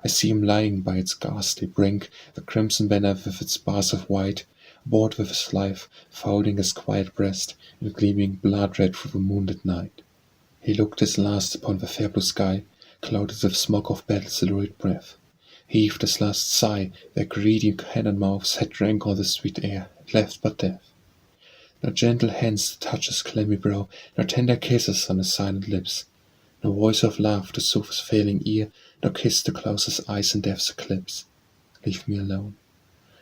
I see him lying by its ghastly brink, the crimson banner with its bars of white, bored with his life, folding his quiet breast, and gleaming blood-red through the moonlit night. He looked his last upon the fair blue sky, clouded with smoke of battle's lurid breath, heaved his last sigh, their greedy cannon mouths had drank all the sweet air, left but death. No gentle hands to touch his clammy brow, no tender kisses on his silent lips, no voice of love to soothe his failing ear, no kiss to close his eyes in death's eclipse. Leave me alone.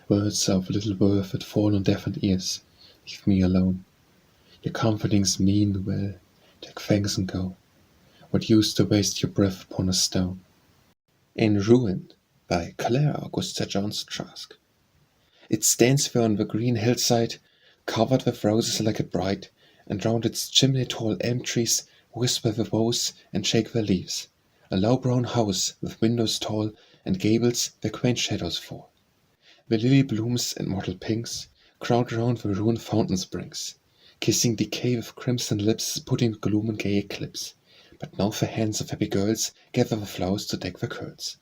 Words of little worth that fall on deafened ears. Leave me alone. Your comfortings mean well. Take thanks and go. What use to waste your breath upon a stone? In Ruin by Clara Augusta Jones Trask. It stands there on the green hillside, covered with roses like a bride, and round its chimney-tall elm trees whisper the boughs and shake their leaves. A low brown house with windows tall and gables where quaint shadows fall. The lily blooms and mottled pinks crowd round the ruined fountain springs, kissing decay with crimson lips, putting gloom in gay eclipse. But now the hands of happy girls gather the flowers to deck their curls.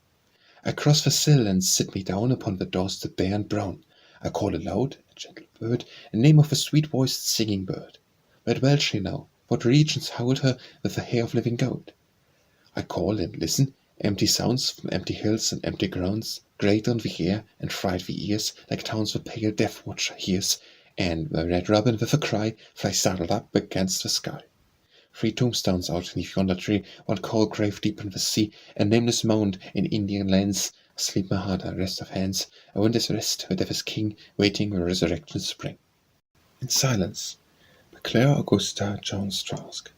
I cross the sill and sit me down upon the doorstep bare and brown. I call aloud, a gentle bird, a name of a sweet-voiced singing bird. Where dwells she now? What regions hold her with the hair of living gold? I call and listen, empty sounds from empty hills and empty grounds grate on the air and fright the ears like towns the pale death watcher hears, and the red robin with a cry flies startled up against the sky. 3 tombstones out beneath yonder tree, one cold grave deep in the sea, a nameless mound in Indian lands. Asleep my heart, a rest of hands, a windless rest where death is king, waiting where resurrection spring. In silence, by Clara Augusta Jones Trask.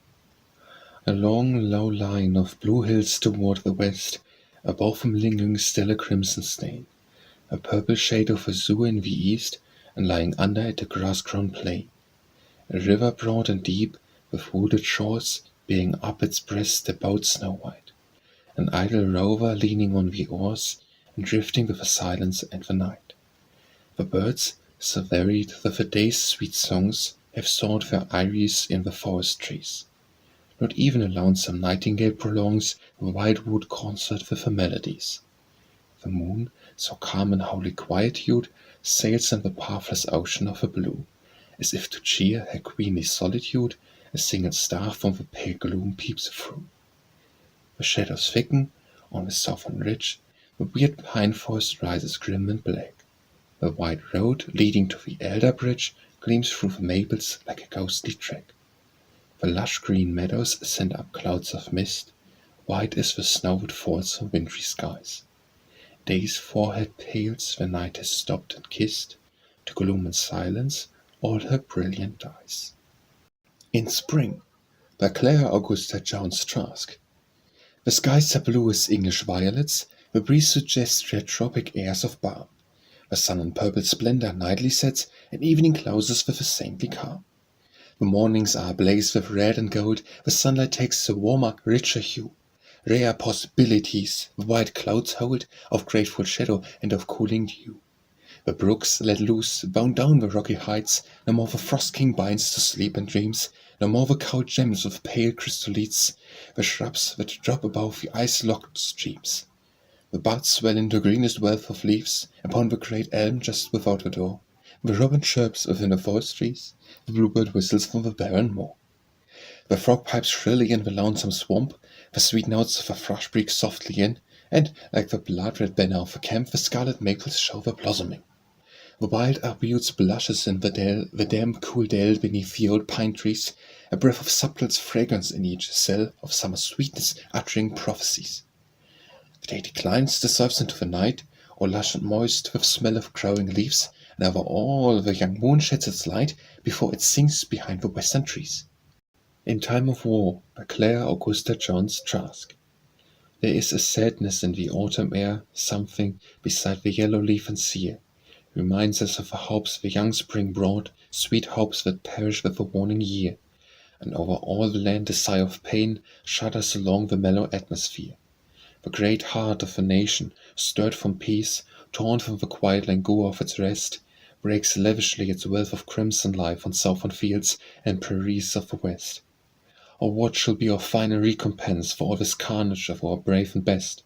A long, low line of blue hills toward the west, above them lingering still a crimson stain, a purple shade of azure in the east, and lying under it a grass-grown plain. A river broad and deep, with wooded shores, bearing up its breast a boat snow-white, an idle rover leaning on the oars, and drifting with the silence and the night. The birds, so varied with the day's sweet songs, have sought their eyries in the forest trees. Not even a lonesome nightingale prolongs the wildwood concert with her melodies. The moon, so calm in holy quietude, sails in the pathless ocean of her blue, as if to cheer her queenly solitude. A single star from the pale gloom peeps through. The shadows thicken on the southern ridge, the weird pine forest rises grim and black. The wide road leading to the elder bridge gleams through the maples like a ghostly track. The lush green meadows send up clouds of mist, white as the snow that falls from wintry skies. Day's forehead pales when night has stopped and kissed, to gloom and silence all her brilliant eyes. In Spring by Clara Augusta Jones Trask. The skies are blue as English violets, the breeze suggests red tropic airs of balm. The sun in purple splendor nightly sets, and evening closes with a saintly calm. The mornings are ablaze with red and gold, the sunlight takes a warmer, richer hue. Rare possibilities the white clouds hold, of grateful shadow and of cooling dew. The brooks let loose, bound down the rocky heights, no more the frost king binds to sleep and dreams, no more the cold gems with pale crystalites, the shrubs that drop above the ice-locked streams. The buds swell into greenest wealth of leaves, upon the great elm just without the door. The robin chirps within the forest trees, the bluebird whistles from the barren moor. The frog pipes shrilly in the lonesome swamp, the sweet notes of the thrush break softly in, and, like the blood-red banner of a camp, the scarlet maples show their blossoming. The wild arbutus blushes in the dell, the damp, cool dell beneath the old pine trees, a breath of subtle fragrance in each cell of summer sweetness uttering prophecies. The day declines, dissolves into the night, all lush and moist with smell of growing leaves, and over all the young moon sheds its light before it sinks behind the western trees. In Time of War by Clara Augusta Jones Trask. There is a sadness in the autumn air, something beside the yellow leaf and sere. Reminds us of the hopes the young spring brought, sweet hopes that perish with the waning year, and over all the land a sigh of pain shudders along the mellow atmosphere. The great heart of the nation, stirred from peace, torn from the quiet languor of its rest, breaks lavishly its wealth of crimson life on southern fields and prairies of the west. Oh, what shall be our final recompense for all this carnage of our brave and best?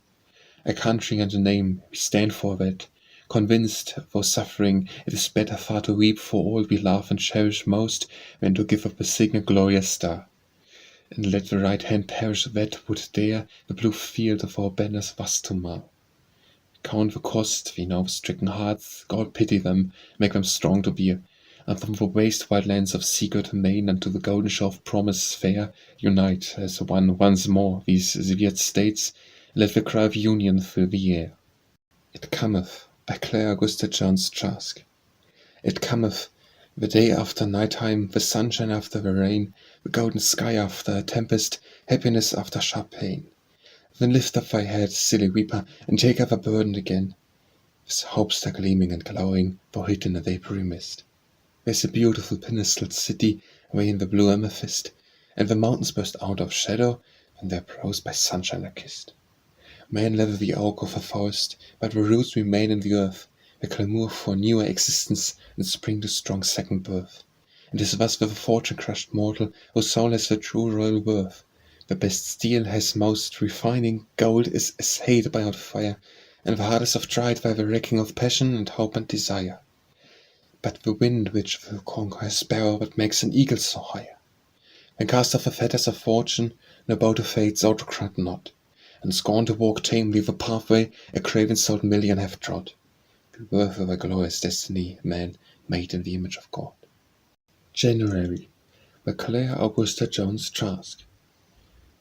A country and a name, we stand for that, convinced, though suffering, it is better far to weep for all we love and cherish most than to give up a signal glorious star. And let the right hand perish that would dare the blue field of our banners thus to mar. Count the cost, we know the stricken hearts, God pity them, make them strong to bear. And from the waste wild lands of sea-girt main unto the golden shore of promise fair, unite as one once more these severed states, let the cry of union fill the air. It cometh, by Clara Augusta Jones Trask. It cometh, the day after night-time, the sunshine after the rain, the golden sky after a tempest, happiness after sharp pain. Then lift up thy head, silly weeper, and take up thy burden again. With hopes are gleaming and glowing, though hid in a vapory mist. There's a beautiful pinnacled city away in the blue amethyst, and the mountains burst out of shadow when their brows by sunshine are kissed. Man level the oak of a forest, but the roots remain in the earth, the clamour for newer existence and spring to strong second birth. And 'tis thus with a fortune-crushed mortal, whose soul has the true royal worth. The best steel has most refining, gold is assayed by out fire, and the heart is oft tried by the wrecking of passion and hope and desire. But the wind which will conquer a sparrow but makes an eagle soar higher. When cast off the fetters of fortune, no bow to fate's autocrat not, and scorn to walk tamely the pathway a craven-souled million have trod. Be worth of a glorious destiny, man, made in the image of God. January, by Clara Augusta Jones Trask.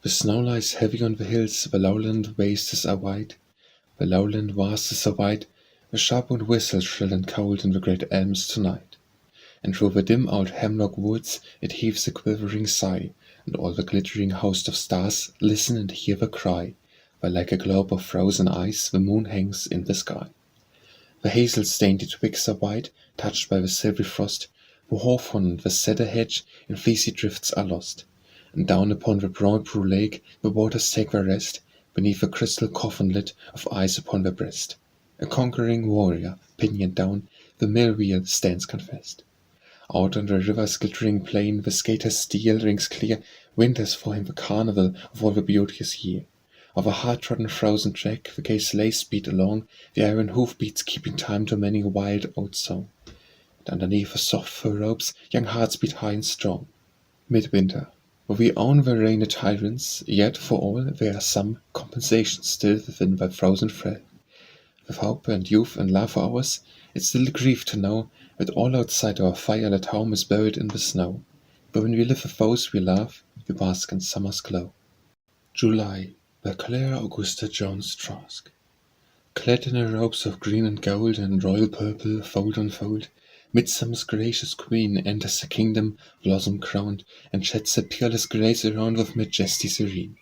The snow lies heavy on the hills, the lowland wastes are wide, the lowland wastes are wide, the sharp-wood whistle shrill and cold in the great elms tonight. And through the dim old hemlock woods it heaves a quivering sigh, and all the glittering host of stars listen and hear the cry, while like a globe of frozen ice the moon hangs in the sky. The hazel-stained twigs are white, touched by the silvery frost, the hawthorn and the cedar hedge in fleecy drifts are lost, and down upon the broad blue lake the waters take their rest, beneath a crystal coffin-lid of ice upon their breast. A conquering warrior, pinioned down, the mill-wheel stands confessed. Out on the river's glittering plain the skater's steel rings clear, winters for him the carnival of all the beauteous year. Of a hard-trodden frozen track the gay sleigh speed along, the iron hoof-beats keeping time to many a wild old song. And underneath the soft fur robes young hearts beat high and strong. Midwinter, though we own the rainy tyrants, yet for all there are some compensations still within thy frozen frail. With hope and youth and love for ours, it's little grief to know that all outside our firelit home is buried in the snow. But when we live with those we love, we bask in summer's glow. July, by Clara Augusta Jones Trask. Clad in her robes of green and gold and royal purple, fold on fold, Midsummer's gracious queen enters the kingdom, blossom-crowned, and sheds her peerless grace around with majesty serene.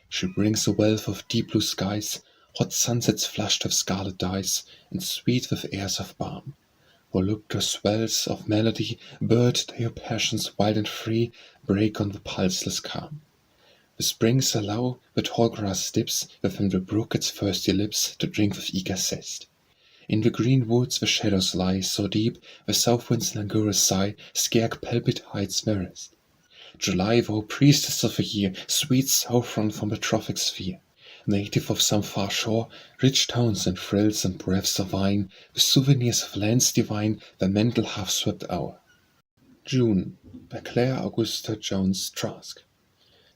She brings a wealth of deep blue skies, hot sunsets flushed with scarlet dyes, and sweet with airs of balm. Voluptuous swells of melody, bird their passions wild and free, break on the pulseless calm. The springs allow the tall grass dips within the brook its thirsty lips to drink with eager zest. In the green woods the shadows lie so deep, the south wind's languorous sigh scarce palpitates their rest. July, thou priestess of the year, sweet southron from the trophic sphere, native of some far shore, rich tones and thrills and breaths of wine, the souvenirs of lands divine, the mental half-swept hour. June, by Clara Augusta Jones Trask.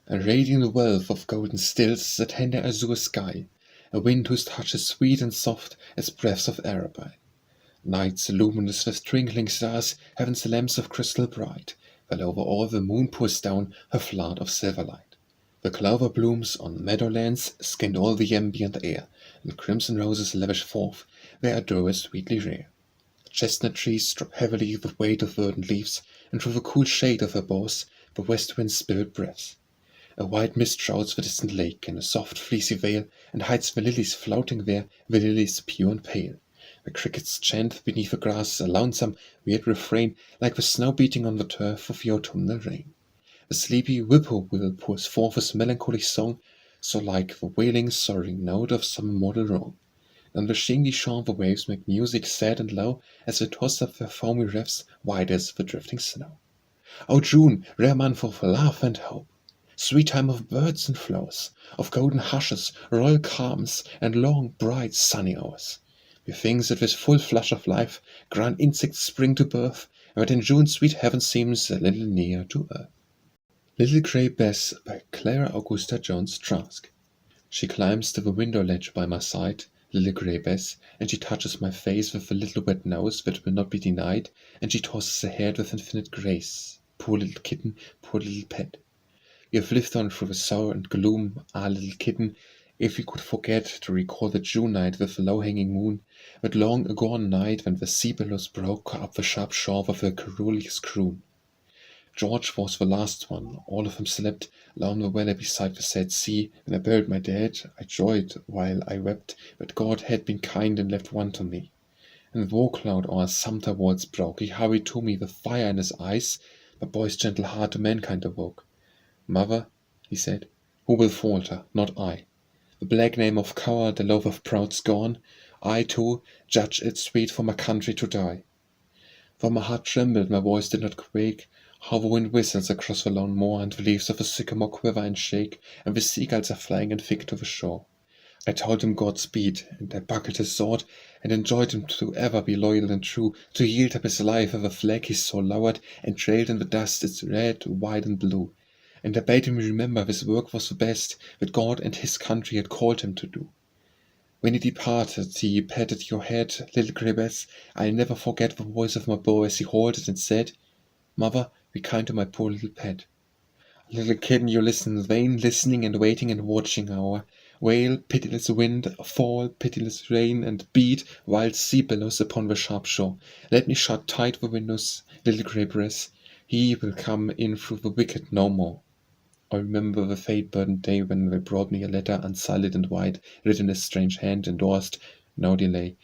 A radiant wealth of golden stills, a tender azure sky, a wind whose touch is sweet and soft as breaths of Araby. Nights luminous with twinkling stars, heaven's lamps of crystal bright, while over all the moon pours down her flood of silver light. The clover blooms on meadowlands skinned all the ambient air, and crimson roses lavish forth their odors sweetly rare. Chestnut trees drop heavily with weight of verdant leaves, and through the cool shade of their boughs the west wind's spirit breaths. A white mist shrouds the distant lake in a soft fleecy veil, and hides the lilies floating there, the lilies pure and pale. The crickets chant beneath the grass a lonesome, weird refrain, like the snow beating on the turf of the autumnal rain. The sleepy whippoorwill pours forth his melancholy song, so like the wailing, soaring note of some immortal wrong. And the shingly shore the waves make music sad and low, as they toss up their foamy rifts, white as the drifting snow. O June, rare month of love and hope! Sweet time of birds and flowers, of golden hushes, royal calms, and long, bright, sunny hours. Methinks that with full flush of life grand insects spring to birth, and that in June sweet heaven seems a little near to earth. Little Grey Bess, by Clara Augusta Jones Trask. She climbs to the window ledge by my side, little grey Bess, and she touches my face with a little wet nose that will not be denied, and she tosses her head with infinite grace. Poor little kitten, poor little pet. We have lived on through the sorrow and gloom, our little kitten. If we could forget to recall the June night with the low-hanging moon, that long agone night when the sea billows broke up the sharp shore with a garrulous croon. George was the last one. All of them slept along the valley beside the sad sea. When I buried my dead, I joyed while I wept that God had been kind and left one to me. And the war cloud o'er Sumter walls broke. He hurried to me with fire in his eyes. My boy's gentle heart to mankind awoke. Mother, he said, who will falter? Not I. The black name of coward, the love of proud scorn, I too judge it sweet for my country to die. For my heart trembled, my voice did not quake. How the wind whistles across the lone moor, and the leaves of the sycamore quiver and shake, and the seagulls are flying in thick to the shore. I told him Godspeed, and I buckled his sword, and enjoined him to ever be loyal and true, to yield up his life with a flag his soul lowered, and trailed in the dust its red, white, and blue. And I bade him remember his work was the best that God and his country had called him to do. When he departed, he patted your head, little grey Bess. I'll never forget the voice of my boy as he held it and said, Mother, be kind to my poor little pet. Little kitten, you listen in vain, listening and waiting and watching our wail, pitiless wind, fall, pitiless rain, and beat wild sea billows upon the sharp shore. Let me shut tight the windows, little grey Bess. He will come in through the wicket no more. I remember the fate-burdened day when they brought me a letter, unsullied and white, written in a strange hand, endorsed, no delay.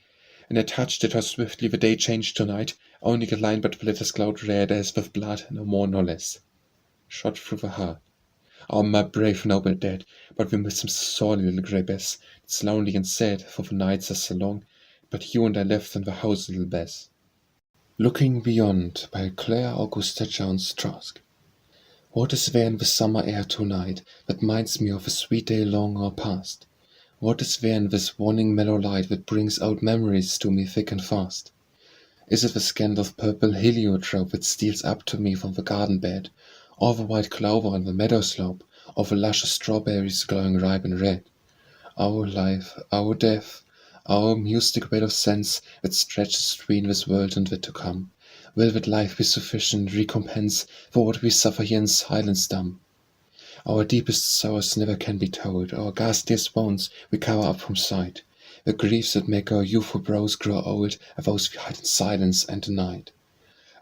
And I touched it how swiftly the day changed to night, only a line but the letters glowed red as with blood, no more nor less. Shot through the heart. Oh, my brave noble dead, but we miss him sorely, little grey Bess. It's lonely and sad, for the nights are so long, but you and I left in the house, little Bess. Looking Beyond by Clara Augusta Jones Trask. What is there in the summer air tonight that minds me of a sweet day long or past? What is there in this warning mellow light that brings out memories to me thick and fast? Is it the scent of purple heliotrope that steals up to me from the garden bed, or the white clover on the meadow slope, or the luscious strawberries glowing ripe and red? Our life, our death, our mystic web of sense that stretches between this world and that to come. Will that life be sufficient recompense for what we suffer here in silence dumb? Our deepest sorrows never can be told, our ghastliest wounds we cover up from sight. The griefs that make our youthful brows grow old are those we hide in silence and denied.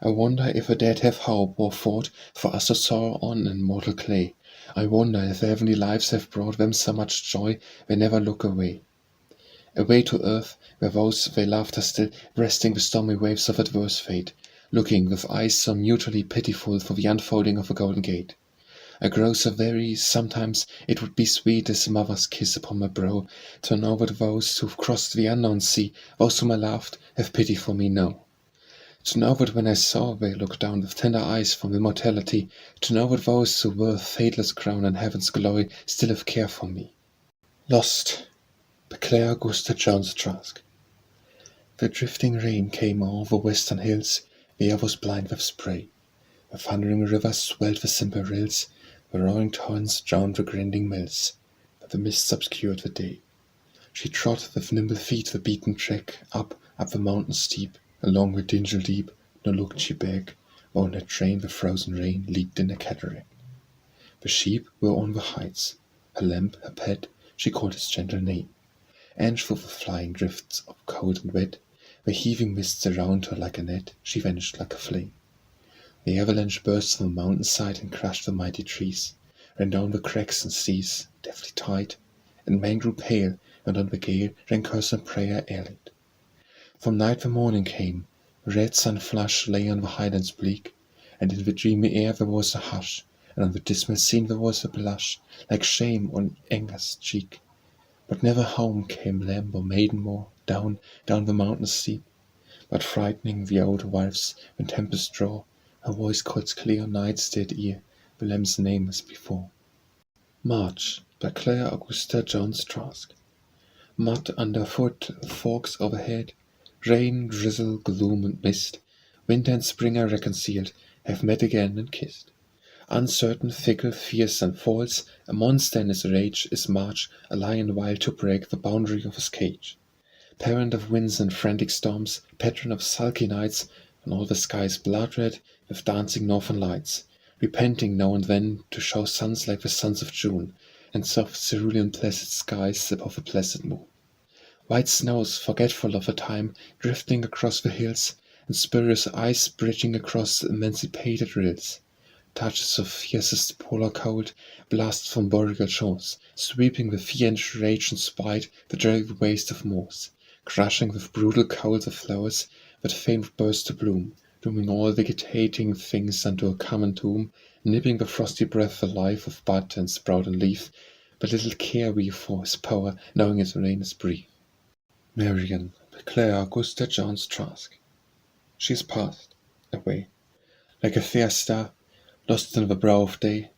I wonder if the dead have hope or thought for us to sorrow on in mortal clay. I wonder if heavenly lives have brought them so much joy they never look away. Away to earth, where those they loved are still breasting the stormy waves of adverse fate, looking with eyes so mutely pitiful for the unfolding of a golden gate. I grow so weary, sometimes it would be sweet as a mother's kiss upon my brow, to know that those who've crossed the unknown sea, those whom I loved, have pity for me now. To know that when I saw they looked down with tender eyes from immortality, to know that those who were a fadeless crown in heaven's glory still have care for me. Lost by Clara Augusta Jones Trask. The drifting rain came o'er the western hills, the air was blind with spray. The thundering rivers swelled the simple rills, the roaring torrents drowned the grinding mills, but the mists obscured the day. She trod with nimble feet the beaten track, up the mountain steep, along the dingy deep, nor looked she back, while in her train the frozen rain leaked in a cataract. The sheep were on the heights, her lamb, her pet, she called his gentle name, and through the flying drifts of cold and wet, the heaving mists around her like a net, she vanished like a flame. The avalanche burst from the mountainside and crushed the mighty trees, ran down the cracks and seas, deftly tied, and man grew pale, and on the gale ran curse and prayer airlit. From night the morning came, the red sun flush lay on the highlands bleak, and in the dreamy air there was a hush, and on the dismal scene there was a blush, like shame on anger's cheek. But never home came lamb or maiden more, down the mountain steep, but frightening the old wives when tempests draw, her voice calls clear night's dead ear, the lamb's name as before. March by Clara Augusta Jones Trask. Mud underfoot, forks overhead, rain, drizzle, gloom and mist, winter and spring are reconciled, have met again and kissed. Uncertain, fickle, fierce and false, a monster in his rage is March, a lion wild to break the boundary of his cage. parent of winds and frantic storms, patron of sulky nights, and all the sky's blood-red with dancing northern lights, repenting now and then to show suns like the suns of June, and soft cerulean placid skies above a placid moon. White snows, forgetful of the time, drifting across the hills, and spurious ice bridging across emancipated rills. Touches of fiercest polar cold, blasts from boreal shores, sweeping with fiendish rage and spite the dreary waste of moors, crushing with brutal cold the flowers that fain burst to bloom, dooming all vegetating things unto a common tomb, nipping the frosty breath alive of bud and sprout and leaf, but little care we for his power, knowing his reign is brief. Marion, by Clara Augusta Jones Trask. She is past, away, like a fair star, lost in the brow of day,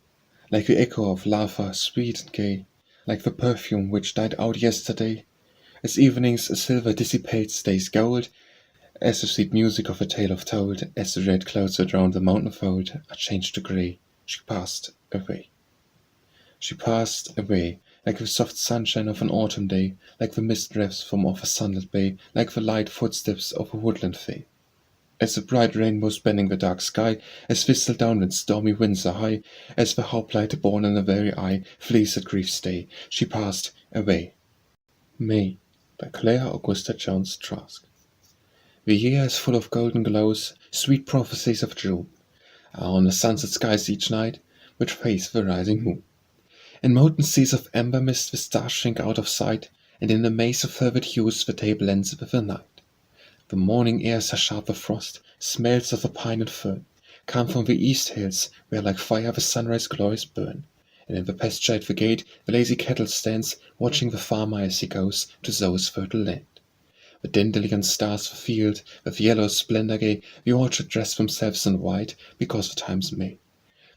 like the echo of lava, sweet and gay, like the perfume which died out yesterday, as evening's silver dissipates day's gold, as the sweet music of a tale of told, as the red clouds that round the mountain fold are changed to grey, she passed away. She passed away, like the soft sunshine of an autumn day, like the mist drifts from off a sunlit bay, like the light footsteps of a woodland fay. As the bright rainbow spanning the dark sky, as whistle down when stormy winds are high, as the hoplite born in the very eye flees at grief's day, she passed away. May, by Clara Augusta Jones Trask. The year is full of golden glows, sweet prophecies of June, are on the sunset skies each night, which face the rising moon. In mountain seas of amber mist the stars shrink out of sight, and in the maze of fervid hues the day blends with the night. The morning airs are sharp with frost, smells of the pine and fern, come from the east hills, where like fire the sunrise glories burn, and in the pasture at the gate the lazy cattle stands, watching the farmer as he goes to sow his fertile land. The dandelion stars the field, with yellow splendor gay, the orchard dress themselves in white, because the time's May.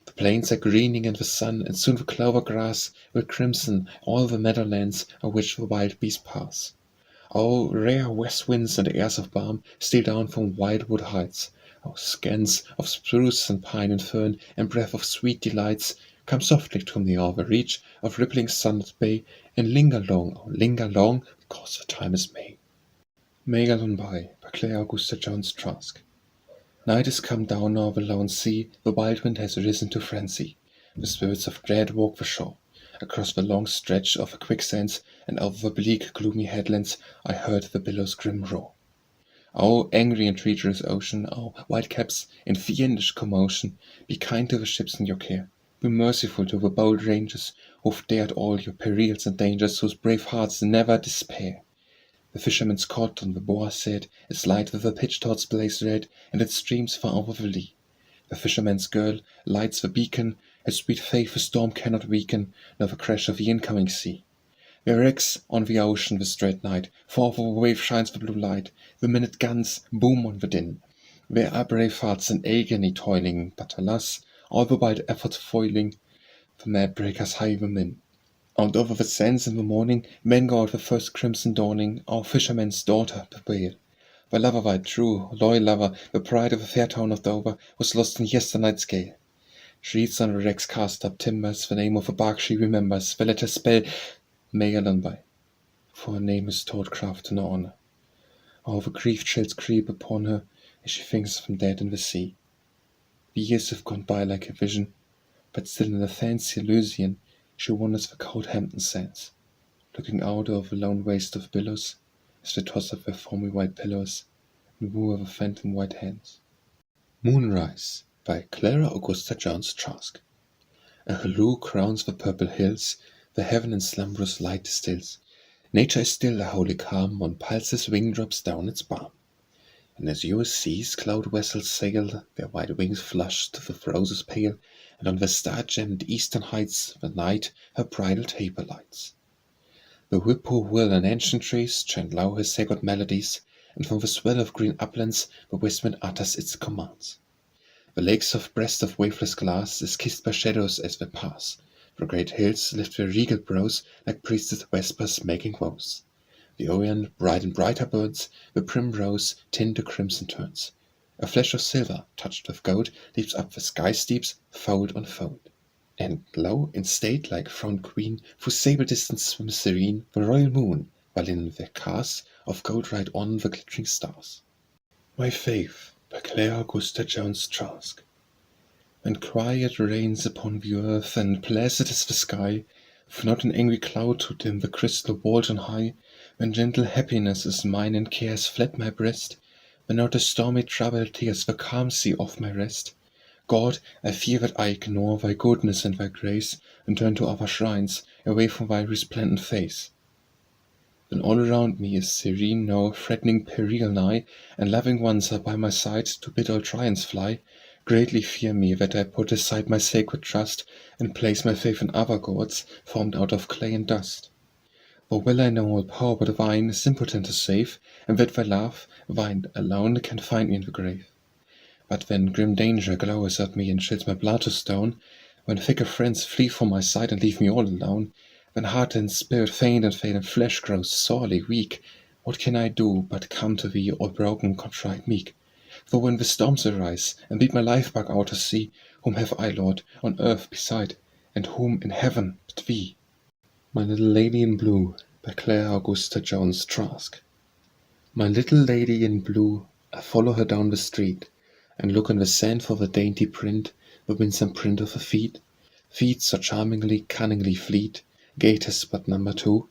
The plains are greening in the sun, and soon the clover grass will crimson all the meadowlands on which the wild bees pass. Oh, rare west winds and airs of balm steal down from wildwood heights. Oh, scents of spruce and pine and fern, and breath of sweet delights, come softly to me o'er the reach of rippling sunlit bay, and linger long, oh, linger long, because the time is May. Allonby, by Clara Augusta Jones Trask. Night is come down o'er the lone sea, the wild wind has risen to frenzy. The spirits of dread walk the shore. Across the long stretch of the quicksands, and over the bleak, gloomy headlands, I heard the billows grim roar. O angry and treacherous ocean, O white caps in fiendish commotion, be kind to the ships in your care. Be merciful to the bold rangers who've dared all your perils and dangers, whose brave hearts never despair. The fisherman's cot on the boar said, its light with the pitch torch blaze red, and it streams far over the lee. The fisherman's girl lights the beacon, her sweet faith the storm cannot weaken, nor the crash of the incoming sea. There wrecks on the ocean this dread night, for over the wave shines the blue light, the minute guns boom on the din. There are brave hearts in agony toiling, but alas, all the wild efforts foiling, the mad breakers hive them in. Out over the sands in the morning, men go out the first crimson dawning, our fisherman's daughter prevail. The lover white, true, loyal lover, the pride of the fair town of Dover, was lost in yesternight's gale. She reads on the wreck's cast up timbers the name of a bark she remembers, the letter spell Allonby, for her name is taught craft and honor. All the grief chills creep upon her as she thinks of him dead in the sea. The years have gone by like a vision, but still in the fancy Elysian she wanders the cold Hampton sands, looking out over the lone waste of billows as they toss up their foamy white pillows and woo of the phantom white hands. Moonrise, by Clara Augusta Jones Trask. A halloo crowns the purple hills, the heaven in slumberous light distills. Nature is still a holy calm, on pulses wing drops down its balm. And azure seas cloud vessels sail, their wide wings flushed with roses pale, and on the star-gemmed eastern heights the night her bridal taper lights. The whippoorwill and ancient trees chant low his sacred melodies, and from the swell of green uplands the west wind utters its commands. The lake's soft breast of waveless glass is kissed by shadows as they pass. The great hills lift their regal brows like priestess vespers making vows. The orient bright and brighter burns, the primrose tint to crimson turns. A flash of silver, touched with gold, leaps up the sky steeps, fold on fold. And lo, in state like throned queen, through sable distance swims serene the royal moon, while in their cars of gold ride on the glittering stars. My Faith, by Clara Augusta Jones Trask. When quiet reigns upon the earth, and placid is the sky, with not an angry cloud to dim the crystal vault on high, when gentle happiness is mine and cares fled my breast, when not a stormy trouble tears the calm sea off my rest, God, I fear that I ignore thy goodness and thy grace, and turn to other shrines, away from thy resplendent face. When all around me is serene, no threatening peril nigh, and loving ones are by my side to bid all triumphs fly, greatly fear me that I put aside my sacred trust, and place my faith in other gods, formed out of clay and dust. For well I know all power but thine is impotent to save, and that thy love, thine alone, can find me in the grave. But when grim danger glowers at me and chills my blood to stone, when thicker friends flee from my side and leave me all alone, when heart and spirit faint and fail and flesh grows sorely weak, what can I do but come to thee all broken, contrite, meek? For when the storms arise and beat my life back out to sea, whom have I, Lord, on earth beside, and whom in heaven but thee? My Little Lady in Blue, by Clara Augusta Jones Trask. My little lady in blue, I follow her down the street, and look on the sand for the dainty print, the winsome print of her feet, feet so charmingly, cunningly fleet, gaiters but number two.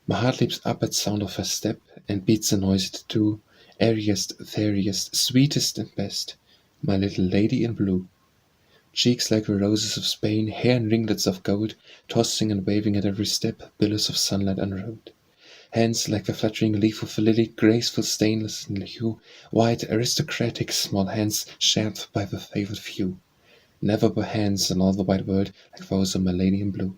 My heart leaps up at sound of her step, and beats a noisy too, airiest, fairiest, sweetest and best, my little lady in blue. Cheeks like the roses of Spain, hair in ringlets of gold, tossing and waving at every step, billows of sunlight unrolled. Hands like the fluttering leaf of a lily, graceful, stainless in hue, white, aristocratic, small hands shared by the favored few. Never were hands in all the wide world like those of my lady in blue.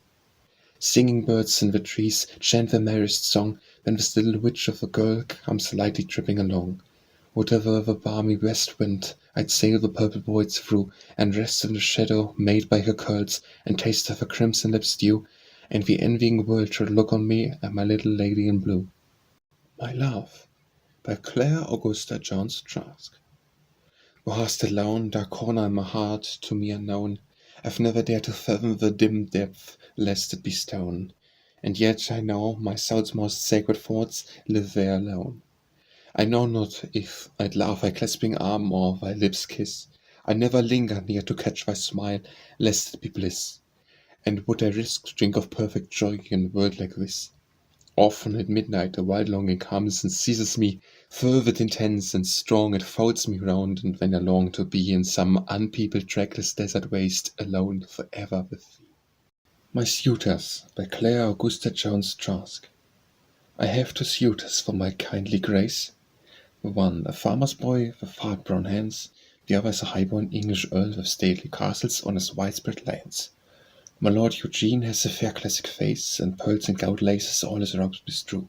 Singing birds in the trees chant their merriest song, when this little witch of a girl comes lightly tripping along. Whatever the balmy west wind, I'd sail the purple voids through, and rest in the shadow made by her curls, and taste of her crimson lips' dew, and the envying world should look on me and my little lady in blue. My Love, by Clara Augusta Jones Trask. Thou hast a lone, dark corner in my heart, to me unknown. I've never dared to fathom the dim depth, lest it be stone. And yet I know my soul's most sacred thoughts live there alone. I know not if I'd love thy clasping arm or thy lips' kiss. I never linger near to catch thy smile, lest it be bliss. And would I risk to drink of perfect joy in a world like this? Often at midnight a wild longing comes and seizes me, fervid, intense, and strong, it folds me round, and when I long to be in some unpeopled, trackless desert waste, alone forever with thee. My Suitors, by Clara Augusta Jones Trask. I have two suitors for my kindly grace. The one a farmer's boy with hard brown hands, the other is a high-born English earl with stately castles on his widespread lands. My Lord Eugene has a fair classic face, and pearls and gold laces all his robes bestrew.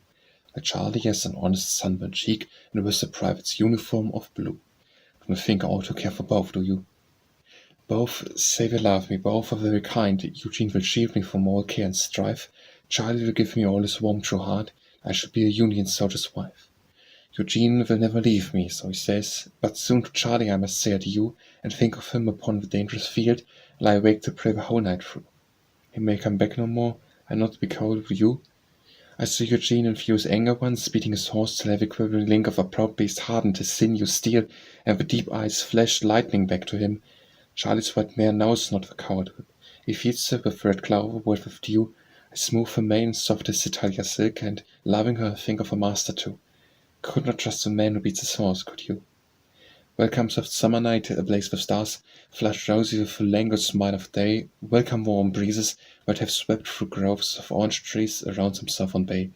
My Charlie has an honest sunburned cheek, and wears a private's uniform of blue. Don't think I ought to care for both, do you? Both say they love me, both are very kind. Eugene will shield me from all care and strife. Charlie will give me all his warm true heart. I shall be a Union soldier's wife. Eugene will never leave me, so he says, but soon to Charlie I must say adieu, and think of him upon the dangerous field, lie awake to pray the whole night through. He may come back no more, and not be cold with you. I saw Eugene in furious anger once, beating his horse till every quivering link of a proud beast hardened his sinews steel, and the deep eyes flashed lightning back to him. Charlie's white mare knows not the coward whip. He feeds her with red clover wet with dew. I smooth her mane, soft as Italia silk, and, loving her, think of a master too. Could not trust a man who beats his horse, could you? Welcome soft summer night, ablaze with stars, flushed rosy with the languid smile of day. Welcome warm breezes that have swept through groves of orange trees around some southern bay.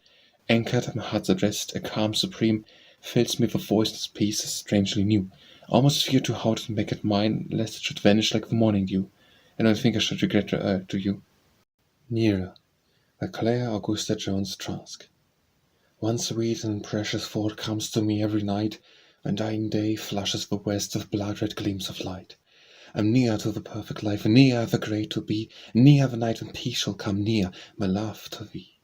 Anchored at my heart's address, a calm supreme fills me with voiceless peace strangely new. Almost fear to hold it back at mine, lest it should vanish like the morning dew, and I think I should regret to do you. Nearer, by Clara Augusta Jones Trask. One sweet and precious thought comes to me every night, when dying day flushes the west with blood-red gleams of light. I'm near to the perfect life, near the great to be, near the night when peace shall come, near, my love, to thee.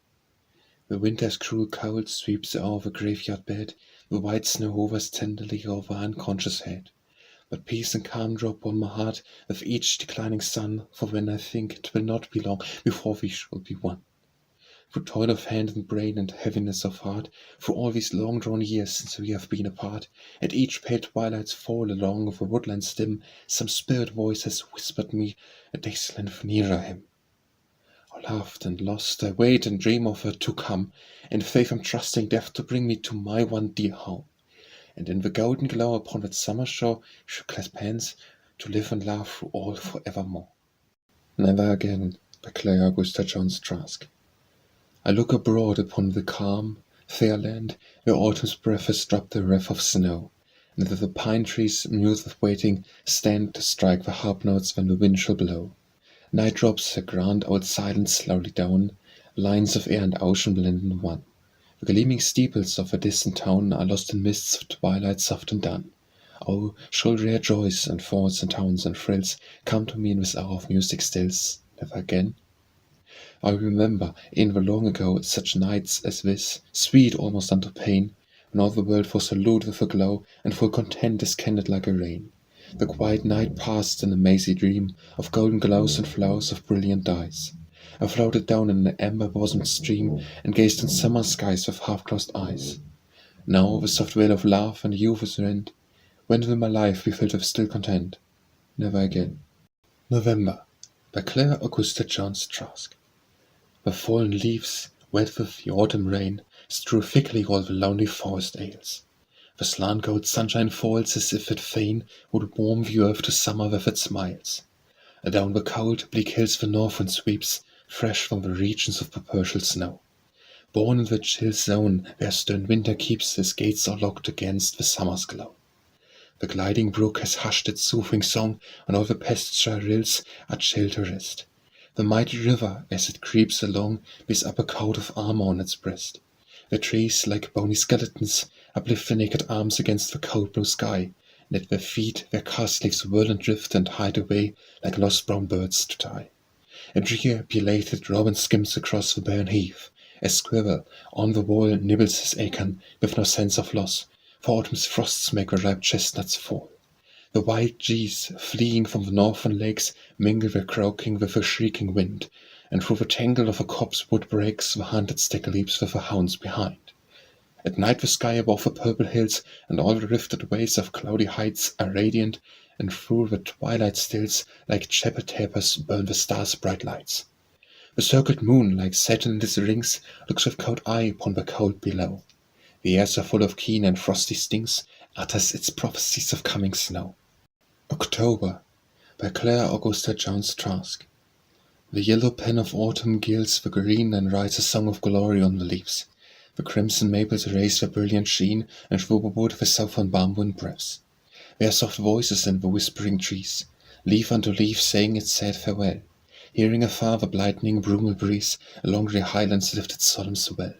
The winter's cruel cold sweeps o'er the graveyard bed, the white snow hovers tenderly over unconscious head. But peace and calm drop on my heart with each declining sun, for when I think it will not be long before we shall be one. through toil of hand and brain and heaviness of heart, through all these long-drawn years since we have been apart, at each pale twilight's fall along the woodlands dim, some spirit voice has whispered me a day's length nearer him. I laughed and lost, I wait and dream of her to come, in faith I'm trusting death to bring me to my one dear home. And in the golden glow upon that summer shore, she clasp hands to live and laugh through all forevermore. Never Again by Clara Augusta Jones Trask. I look abroad upon the calm, fair land, where autumn's breath has dropped the wreath of snow, and where the pine trees, mute with waiting, stand to strike the harp notes when the wind shall blow. Night drops her grand old silence slowly down, lines of air and ocean blend in one. The gleaming steeples of a distant town are lost in mists of twilight soft and dun. Oh, shall rare joys and thoughts and towns and thrills come to me in this hour of music stills, never again? I remember, in the long ago, such nights as this, sweet almost unto pain, when all the world was salute with a glow, and full content descended like a rain. The quiet night passed in a mazy dream of golden glows and flowers of brilliant dyes. I floated down in an amber-bosomed stream, and gazed on summer skies with half-closed eyes. Now the soft veil of love and youth is rent. When will my life be filled with still content? Never again. November by Clara Augusta Jones Trask. The fallen leaves, wet with the autumn rain, strew thickly all the lonely forest aisles. The slant-gold sunshine falls as if it fain would warm the earth to summer with its smiles. Adown the cold, bleak hills the north wind sweeps, fresh from the regions of perpetual snow. Born in the chill zone where stern winter keeps his gates all locked against the summer's glow. The gliding brook has hushed its soothing song, and all the pasture rills are chill to rest. The mighty river, as it creeps along, bears up a coat of armor on its breast. The trees, like bony skeletons, uplift their naked arms against the cold blue sky, and at their feet their cast leaves whirl and drift and hide away like lost brown birds to die. A drear, belated robin skims across the barren heath. A squirrel on the wall nibbles his acorn with no sense of loss, for autumn's frosts make the ripe chestnuts fall. The wild geese, fleeing from the northern lakes, mingle their croaking with the shrieking wind, and through the tangle of a copsewood breaks the hunted stag leaps with the hounds behind. At night the sky above the purple hills and all the rifted ways of cloudy heights are radiant, and through the twilight stills, like chapel tapers, burn the stars' bright lights. The circled moon, like Saturn in its rings, looks with cold eye upon the cold below. The airs are full of keen and frosty stings, utters its prophecies of coming snow. October by Clara Augusta Jones Trask. The yellow pen of autumn gilds the green and writes a song of glory on the leaves. The crimson maples raise their brilliant sheen, and through the wood the southern balm wind breaths. There are soft voices in the whispering trees, leaf unto leaf saying its sad farewell. Hearing afar the blightening brumal breeze along the highlands lift its solemn swell.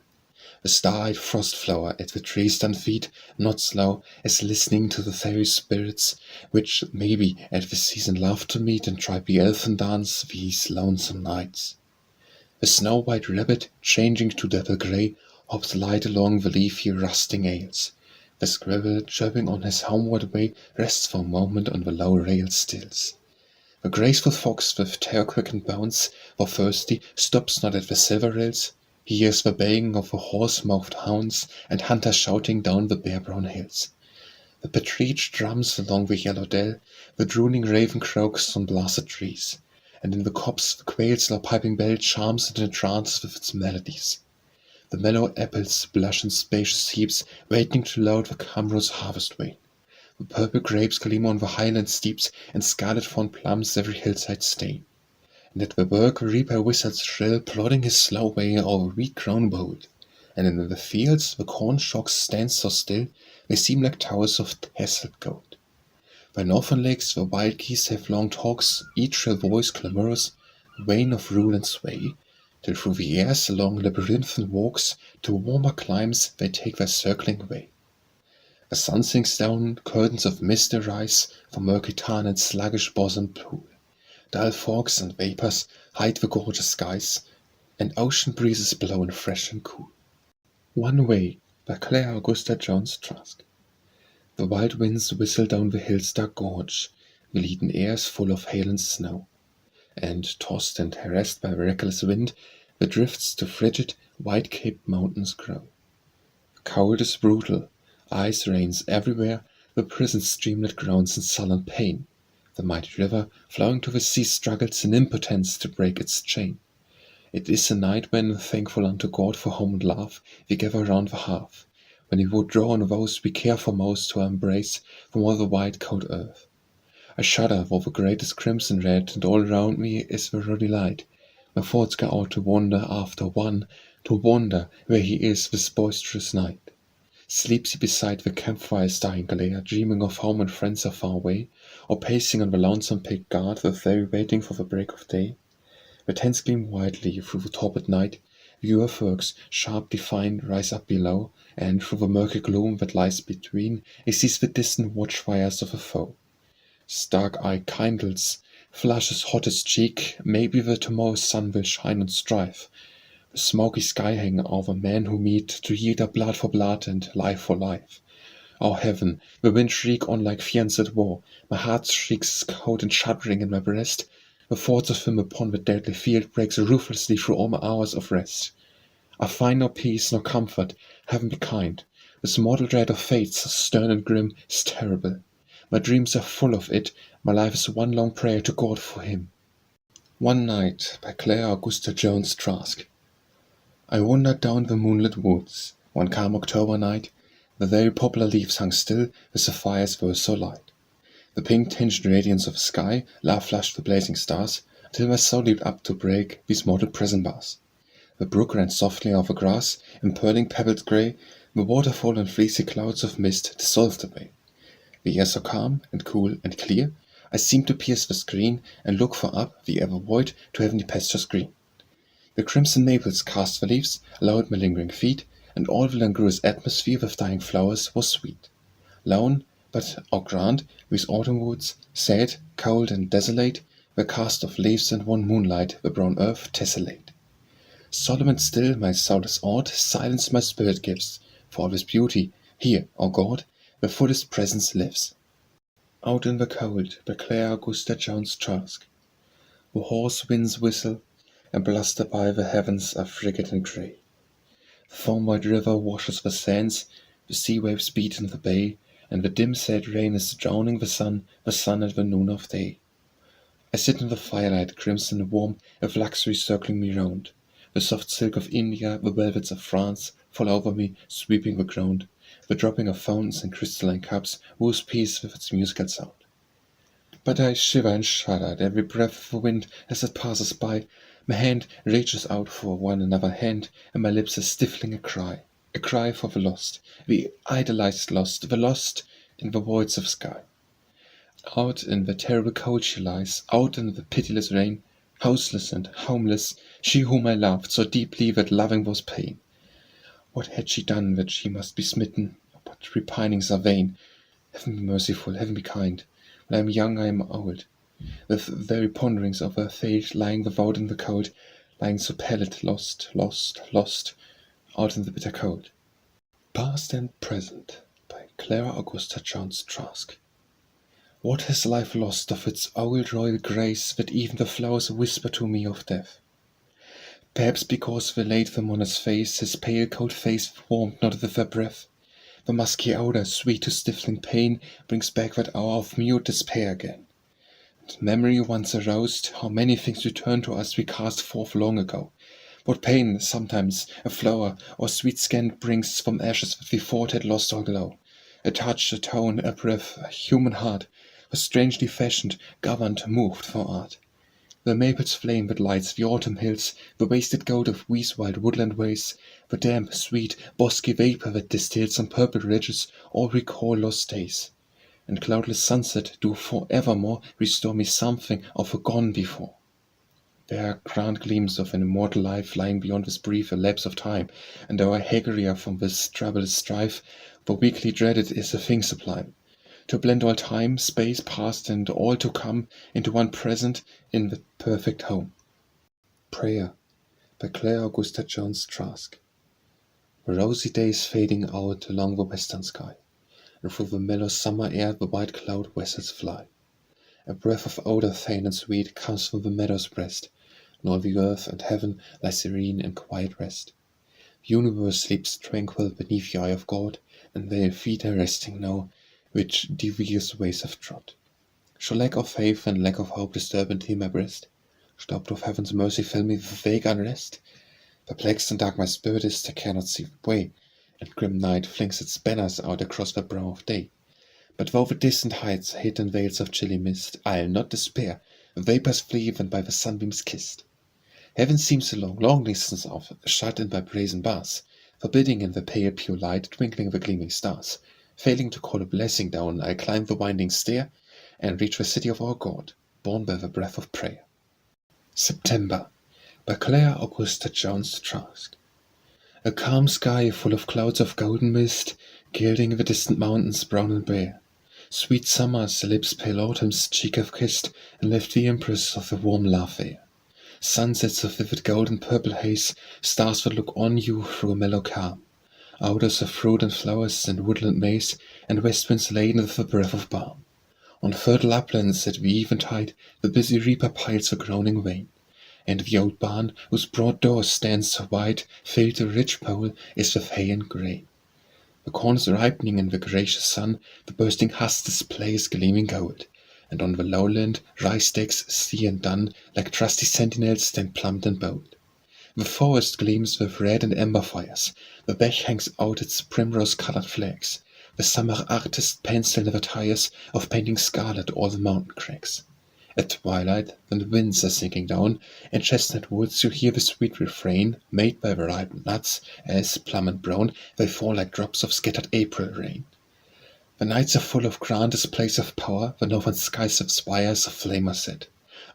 The star-eyed frost flower at the tree's dun feet nods low, as listening to the fairy spirits, which maybe at this season love to meet and try the elfin dance these lonesome nights. The snow-white rabbit, changing to dapple grey, hops light along the leafy rusting aisles. The squirrel, chirping on his homeward way, rests for a moment on the low rail stills. The graceful fox with terror-quickened bounds, though thirsty, stops not at the silver rills. He hears the baying of the hoarse-mouthed hounds, and hunters shouting down the bare brown hills. The partridge drums along the yellow dell, the drooning raven croaks on blasted trees, and in the copse the quail's low piping bell charms and entrances with its melodies. The mellow apples blush in spacious heaps, waiting to load the Camro's harvest wain. The purple grapes gleam on the highland steeps, and scarlet fawn plums every hillside stain. And at the work the reaper whistles shrill, plodding his slow way over wheat-grown wold. And in the fields the corn shocks stand so still, they seem like towers of tasseled gold. By northern lakes the wild geese have long talks, each shrill voice clamorous, vain of rule and sway, till through the airs along labyrinthine walks to warmer climes they take their circling way. The sun sinks down, curtains of mist arise from murky tarn and sluggish bosomed pool. Dull fogs and vapors hide the gorgeous skies, and ocean breezes blow in fresh and cool. One Way by Clara Augusta Jones Trask. The wild winds whistle down the hill's dark gorge, the leaden airs full of hail and snow, and tossed and harassed by the reckless wind, The drifts to frigid, white-capped mountains grow. The cold is brutal, ice reigns everywhere, the prison streamlet groans in sullen pain. The mighty river, flowing to the sea, struggles in impotence to break its chain. It is a night when, thankful unto God for home and love, we gather round the hearth, when we would draw on those we care for most to our embrace from all the wide cold earth. I shudder for the greatest crimson red, and all around me is the ruddy light. My thoughts go out to wander after one, to wonder where he is this boisterous night. Sleeps he beside the campfire's dying glare, dreaming of home and friends are far away, or pacing on the lonesome picket guard, the very waiting for the break of day? The tents gleam wildly through the torpid night, the earthworks, sharp defined, rise up below, and through the murky gloom that lies between, he sees the distant watchfires of a foe. Stark eye kindles, flushes hottest cheek, maybe the tomorrow's sun will shine on strife. The smoky sky hang over men who meet to yield up blood for blood and life for life. O heaven, the wind shriek on like fiends at war, my heart shrieks cold and shuddering in my breast. The thoughts of him upon the deadly field breaks ruthlessly through all my hours of rest. I find no peace, no comfort, heaven be kind. This mortal dread of fate, so stern and grim, is terrible. My dreams are full of it, my life is one long prayer to God for him. One Night by Clara Augusta Jones Trask. I wandered down the moonlit woods, one calm October night. The very poplar leaves hung still, the sapphires were so light. The pink-tinged radiance of the sky love flushed the blazing stars, till my soul leaped up to break these mortal prison bars. The brook ran softly over grass, in purling pebbles grey, the waterfall and fleecy clouds of mist dissolved away. The air so calm and cool and clear, I seemed to pierce the screen and look far up the ever void to heavenly pastures green. The crimson maples cast the leaves, loud my lingering feet, and all the languorous atmosphere with dying flowers was sweet. Lone, but, O grant, these autumn woods, sad, cold, and desolate, were cast of leaves and one moonlight, the brown earth tessellate. Solemn and still my soul is awed, silence my spirit gives, for all this beauty, here, O God, the fullest presence lives. Out in the cold, by Clara Augusta Jones Trask. The hoarse winds whistle, and bluster by the heavens are frigid and grey. The foam-white river washes the sands, the sea waves beat in the bay, and the dim sad rain is drowning the sun at the noon of day. I sit in the firelight, crimson and warm, of luxury circling me round. The soft silk of India, the velvets of France, fall over me, sweeping the ground. The dropping of fountains and crystalline cups woos peace with its musical sound. But I shiver and shudder at every breath of the wind as it passes by. My hand reaches out for one another hand, and my lips are stifling a cry for the lost, the idolized lost, the lost in the voids of sky. Out in the terrible cold she lies, out in the pitiless rain, houseless and homeless, she whom I loved so deeply that loving was pain. What had she done that she must be smitten? But repinings are vain. Heaven be merciful, heaven be kind. When I am young, I am old. With very ponderings of her fate, lying without in the cold, lying so pallid, lost, out in the bitter cold. Past and Present by Clara Augusta Jones Trask. What has life lost of its old royal grace, that even the flowers whisper to me of death? Perhaps because they laid them on his face, his pale cold face warmed not with their breath. The musky odour, sweet to stifling pain, brings back that hour of mute despair again. And memory once aroused, how many things return to us we cast forth long ago. What pain, sometimes, a flower or sweet scent brings from ashes that we thought had lost all glow. A touch, a tone, a breath, a human heart, was strangely fashioned, governed, moved for art. The maple's flame that lights the autumn hills, the wasted gold of these wild woodland ways, the damp, sweet, bosky vapour that distills on purple ridges, all recall lost days. And cloudless sunset do for evermore restore me something of a gone before. There are grand gleams of an immortal life lying beyond this brief elapse of time, and though I hagrier from this troublous strife, for weakly dreaded is a thing sublime, to blend all time, space, past, and all to come into one present in the perfect home. Prayer by Clara Augusta Jones Trask. The rosy day is fading out along the western sky, and through the mellow summer air the white cloud vessels fly. A breath of odour faint and sweet comes from the meadow's breast, nor the earth and heaven lie serene in quiet rest. The universe sleeps tranquil beneath the eye of God, and their feet are resting now, which devious ways have trod. Shall lack of faith and lack of hope disturb and heal my breast? Stopped of heaven's mercy fill me with vague unrest? Perplexed and dark my spirit is, I cannot see the way, and grim night flings its banners out across the brow of day. But though the distant heights are hid in veils of chilly mist, I'll not despair, the vapours flee when by the sunbeams kissed. Heaven seems a long, long distance off, shut in by brazen bars, forbidding in the pale pure light twinkling the gleaming stars. Failing to call a blessing down, I climb the winding stair, and reach the city of our God, born by the breath of prayer. September, by Augusta Trask. A calm sky full of clouds of golden mist, gilding the distant mountains brown and bare. Sweet summer's lips pale autumn's cheek have kissed, and left the impress of the warm love there. Sunsets of vivid gold and purple haze, stars that look on you through a mellow calm. Odors of fruit and flowers and woodland maze, and west winds laden with the breath of balm. On fertile uplands at the eventide, the busy reaper piles a groaning wain, and the old barn, whose broad door stands so wide, filled to rich pole, is with hay and grain. The corn is ripening in the gracious sun, the bursting husk displays gleaming gold, and on the lowland, rye stakes, sea and dun, like trusty sentinels stand plumped and bold. The forest gleams with red and amber fires, the beck hangs out its primrose-colored flags, the summer artist pencil never tires of painting scarlet all the mountain crags. At twilight, when the winds are sinking down, in chestnut woods you hear the sweet refrain made by the ripened nuts, as, plum and brown, they fall like drops of scattered April rain. The nights are full of grand displays of power, the northern skies of spires of flame are set.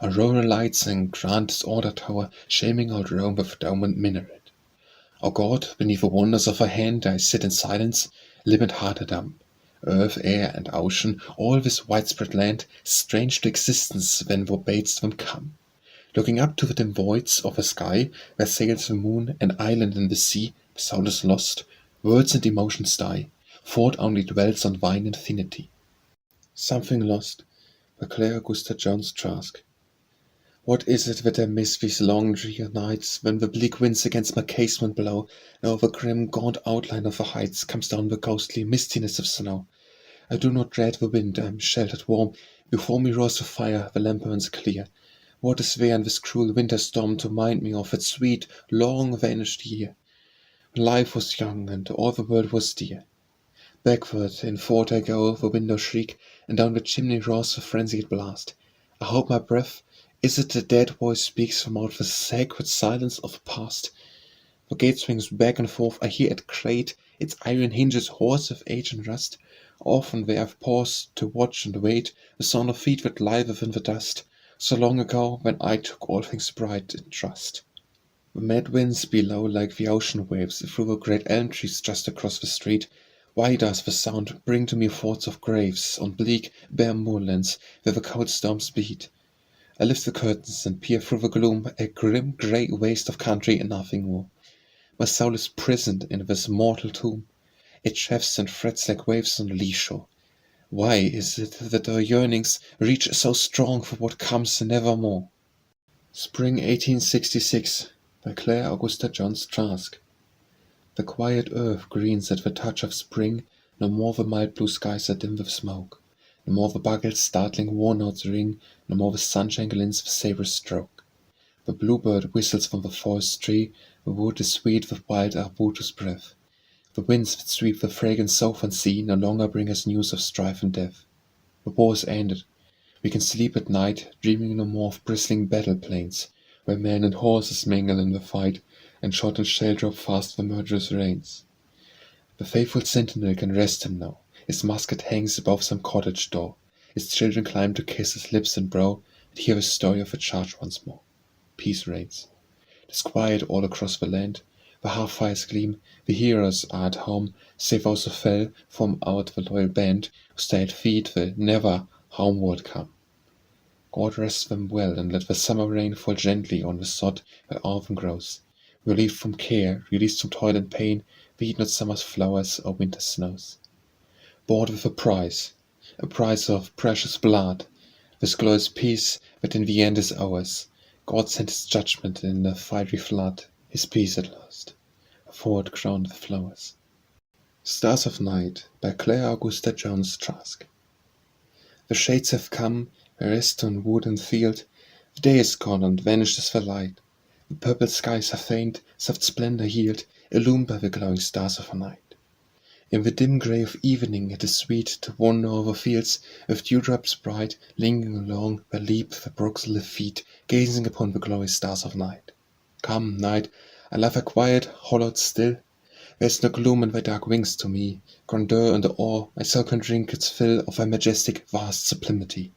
Auroral lights and grand disorder tower, shaming out Rome with dome and minaret. O God, beneath the wonders of thy hand I sit in silence, limb and heart are dumb. Earth, air, and ocean, all this widespread land, strange to existence when thou badest them come. Looking up to the dim voids of the sky, where sails the moon, an island in the sea, the soul is lost, words and emotions die, thought only dwells on thine infinity. Something lost, by Augusta Trask. What is it that I miss these long drear nights, when the bleak winds against my casement blow, and over the grim gaunt outline of the heights comes down the ghostly mistiness of snow? I do not dread the wind, I am sheltered warm, before me roars the fire, the lamp burns clear. What is there in this cruel winter storm to mind me of that sweet, long vanished year, when life was young and all the world was dear? Backward in thought I go, the windows shriek, and down the chimney roars the frenzied blast. I hold my breath. Is it the dead voice speaks from out the sacred silence of the past? The gate swings back and forth, I hear it grate, its iron hinges hoarse with age and rust. Often where I've paused to watch and wait, the sound of feet that lie within the dust, so long ago when I took all things bright in trust. The mad winds below like the ocean waves through the great elm trees just across the street. Why does the sound bring to me thoughts of graves on bleak, bare moorlands where the cold storms beat? I lift the curtains and peer through the gloom, a grim grey waste of country and nothing more. My soul is prisoned in this mortal tomb. It chafes and frets like waves on the lee shore. Why is it that our yearnings reach so strong for what comes nevermore? Spring 1866, by Augusta Trask. The quiet earth greens at the touch of spring, no more the mild blue skies are dim with smoke. No more the bugle's startling war notes ring, no more the sunshine glints with sabre stroke. The bluebird whistles from the forest tree, the wood is sweet with wild arbutus breath. The winds that sweep the fragrant southern sea no longer bring us news of strife and death. The war is ended. We can sleep at night, dreaming no more of bristling battle plains, where men and horses mingle in the fight, and shot and shell drop fast the murderous rains. The faithful sentinel can rest him now. His musket hangs above some cottage door. His children climb to kiss his lips and brow, and hear the story of a charge once more. Peace reigns. 'Tis quiet all across the land. The hearth-fires gleam, the heroes are at home, save those who fell from out the loyal band, whose tired feet will never homeward come. God rest them well, and let the summer rain fall gently on the sod where autumn grows. Relieved from care, released from toil and pain, we heed not summer's flowers or winter's snows. Bought with a price of precious blood, this glorious peace that in the end is ours. God sent his judgment in the fiery flood, his peace at last, a forward crowned with flowers. Stars of Night by Claire Augusta Jones Trask. The shades have come, a rest on wood and field. The day is gone and vanished as the light. The purple skies are faint, soft splendor yield, illumined by the glowing stars of night. In the dim grey of evening it is sweet to wander over fields with dewdrops bright, lingering along where leap the brook's little feet, gazing upon the glorious stars of night. Come, night, I love her quiet, hollowed still. There is no gloom in thy dark wings to me, grandeur and awe, my soul can drink its fill of thy majestic, vast sublimity.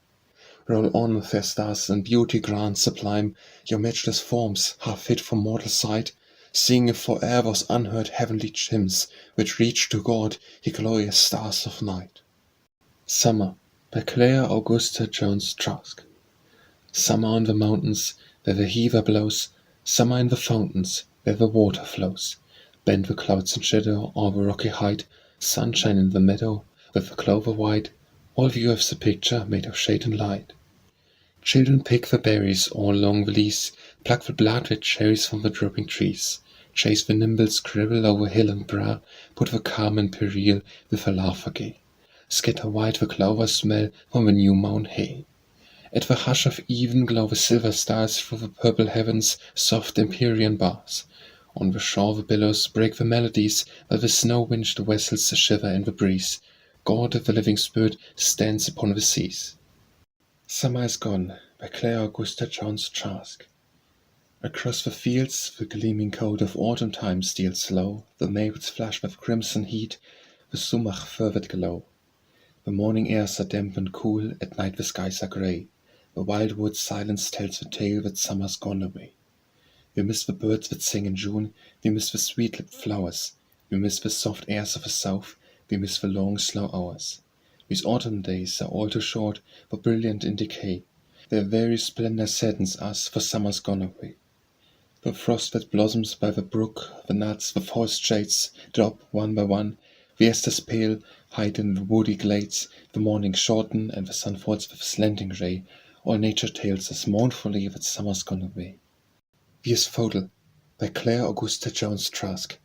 Roll on, fair stars, in beauty grand, sublime, your matchless forms, half fit for mortal sight, singing fore'er those unheard heavenly hymns, which reach to God, ye glorious stars of night. Summer by Claire Augusta Jones Trask. Summer on the mountains, where the heather blows, summer in the fountains, where the water flows. Bend the clouds in shadow o'er the rocky height, sunshine in the meadow, with the clover white, all view of the picture made of shade and light. Children pick the berries all along the leas, pluck the blood-red cherries from the drooping trees, chase the nimble scribble over hill and brow, put the calm in peril with a laughter gay, scatter wide the clover smell from the new mown hay. At the hush of even glow the silver stars through the purple heavens, soft empyrean bars. On the shore the billows break the melodies, while the snow-winged vessels shiver in the breeze. God, the living spirit, stands upon the seas. Summer is gone by Claire Augusta Jones Trask. Across the fields the gleaming coat of autumn time steals low, the maples flush with crimson heat, the sumach fervid glow. The morning airs are damp and cool, at night the skies are grey. The wildwood silence tells the tale that summer's gone away. We miss the birds that sing in June, we miss the sweet-lipped flowers, we miss the soft airs of the south, we miss the long slow hours. These autumn days are all too short, but brilliant in decay. Their very splendor saddens us, for summer's gone away. The frost that blossoms by the brook, the nuts, the forest shades, drop one by one. The asters pale, hide in the woody glades, the mornings shorten, and the sun falls with slanting ray. All nature tells us mournfully that summer's gone away. The Asphodel by Claire Augusta Jones Trask.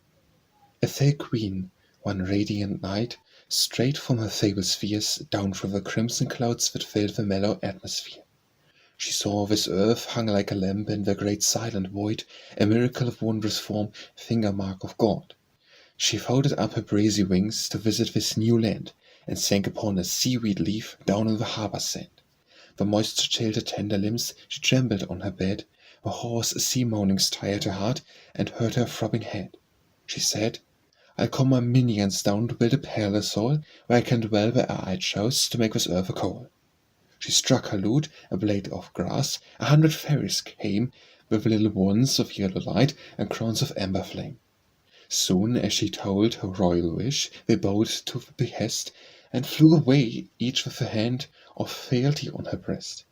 A fair queen, one radiant night, strayed from her fable spheres down through the crimson clouds that filled the mellow atmosphere. She saw this earth hung like a lamp in the great silent void, a miracle of wondrous form, finger mark of God. She folded up her breezy wings to visit this new land, and sank upon a seaweed leaf down in the harbour sand. The moisture chilled her tender limbs, she trembled on her bed, the hoarse sea moanings tired her heart, and hurt her throbbing head. She said, I'll call my minions down to build a palace hall, where I can dwell where I chose to make this earth a coal. She struck her lute, a blade of grass, 100 fairies came, with little wands of yellow light, and crowns of amber flame. Soon as she told her royal wish, they bowed to the behest, and flew away, each with a hand of fealty on her breast.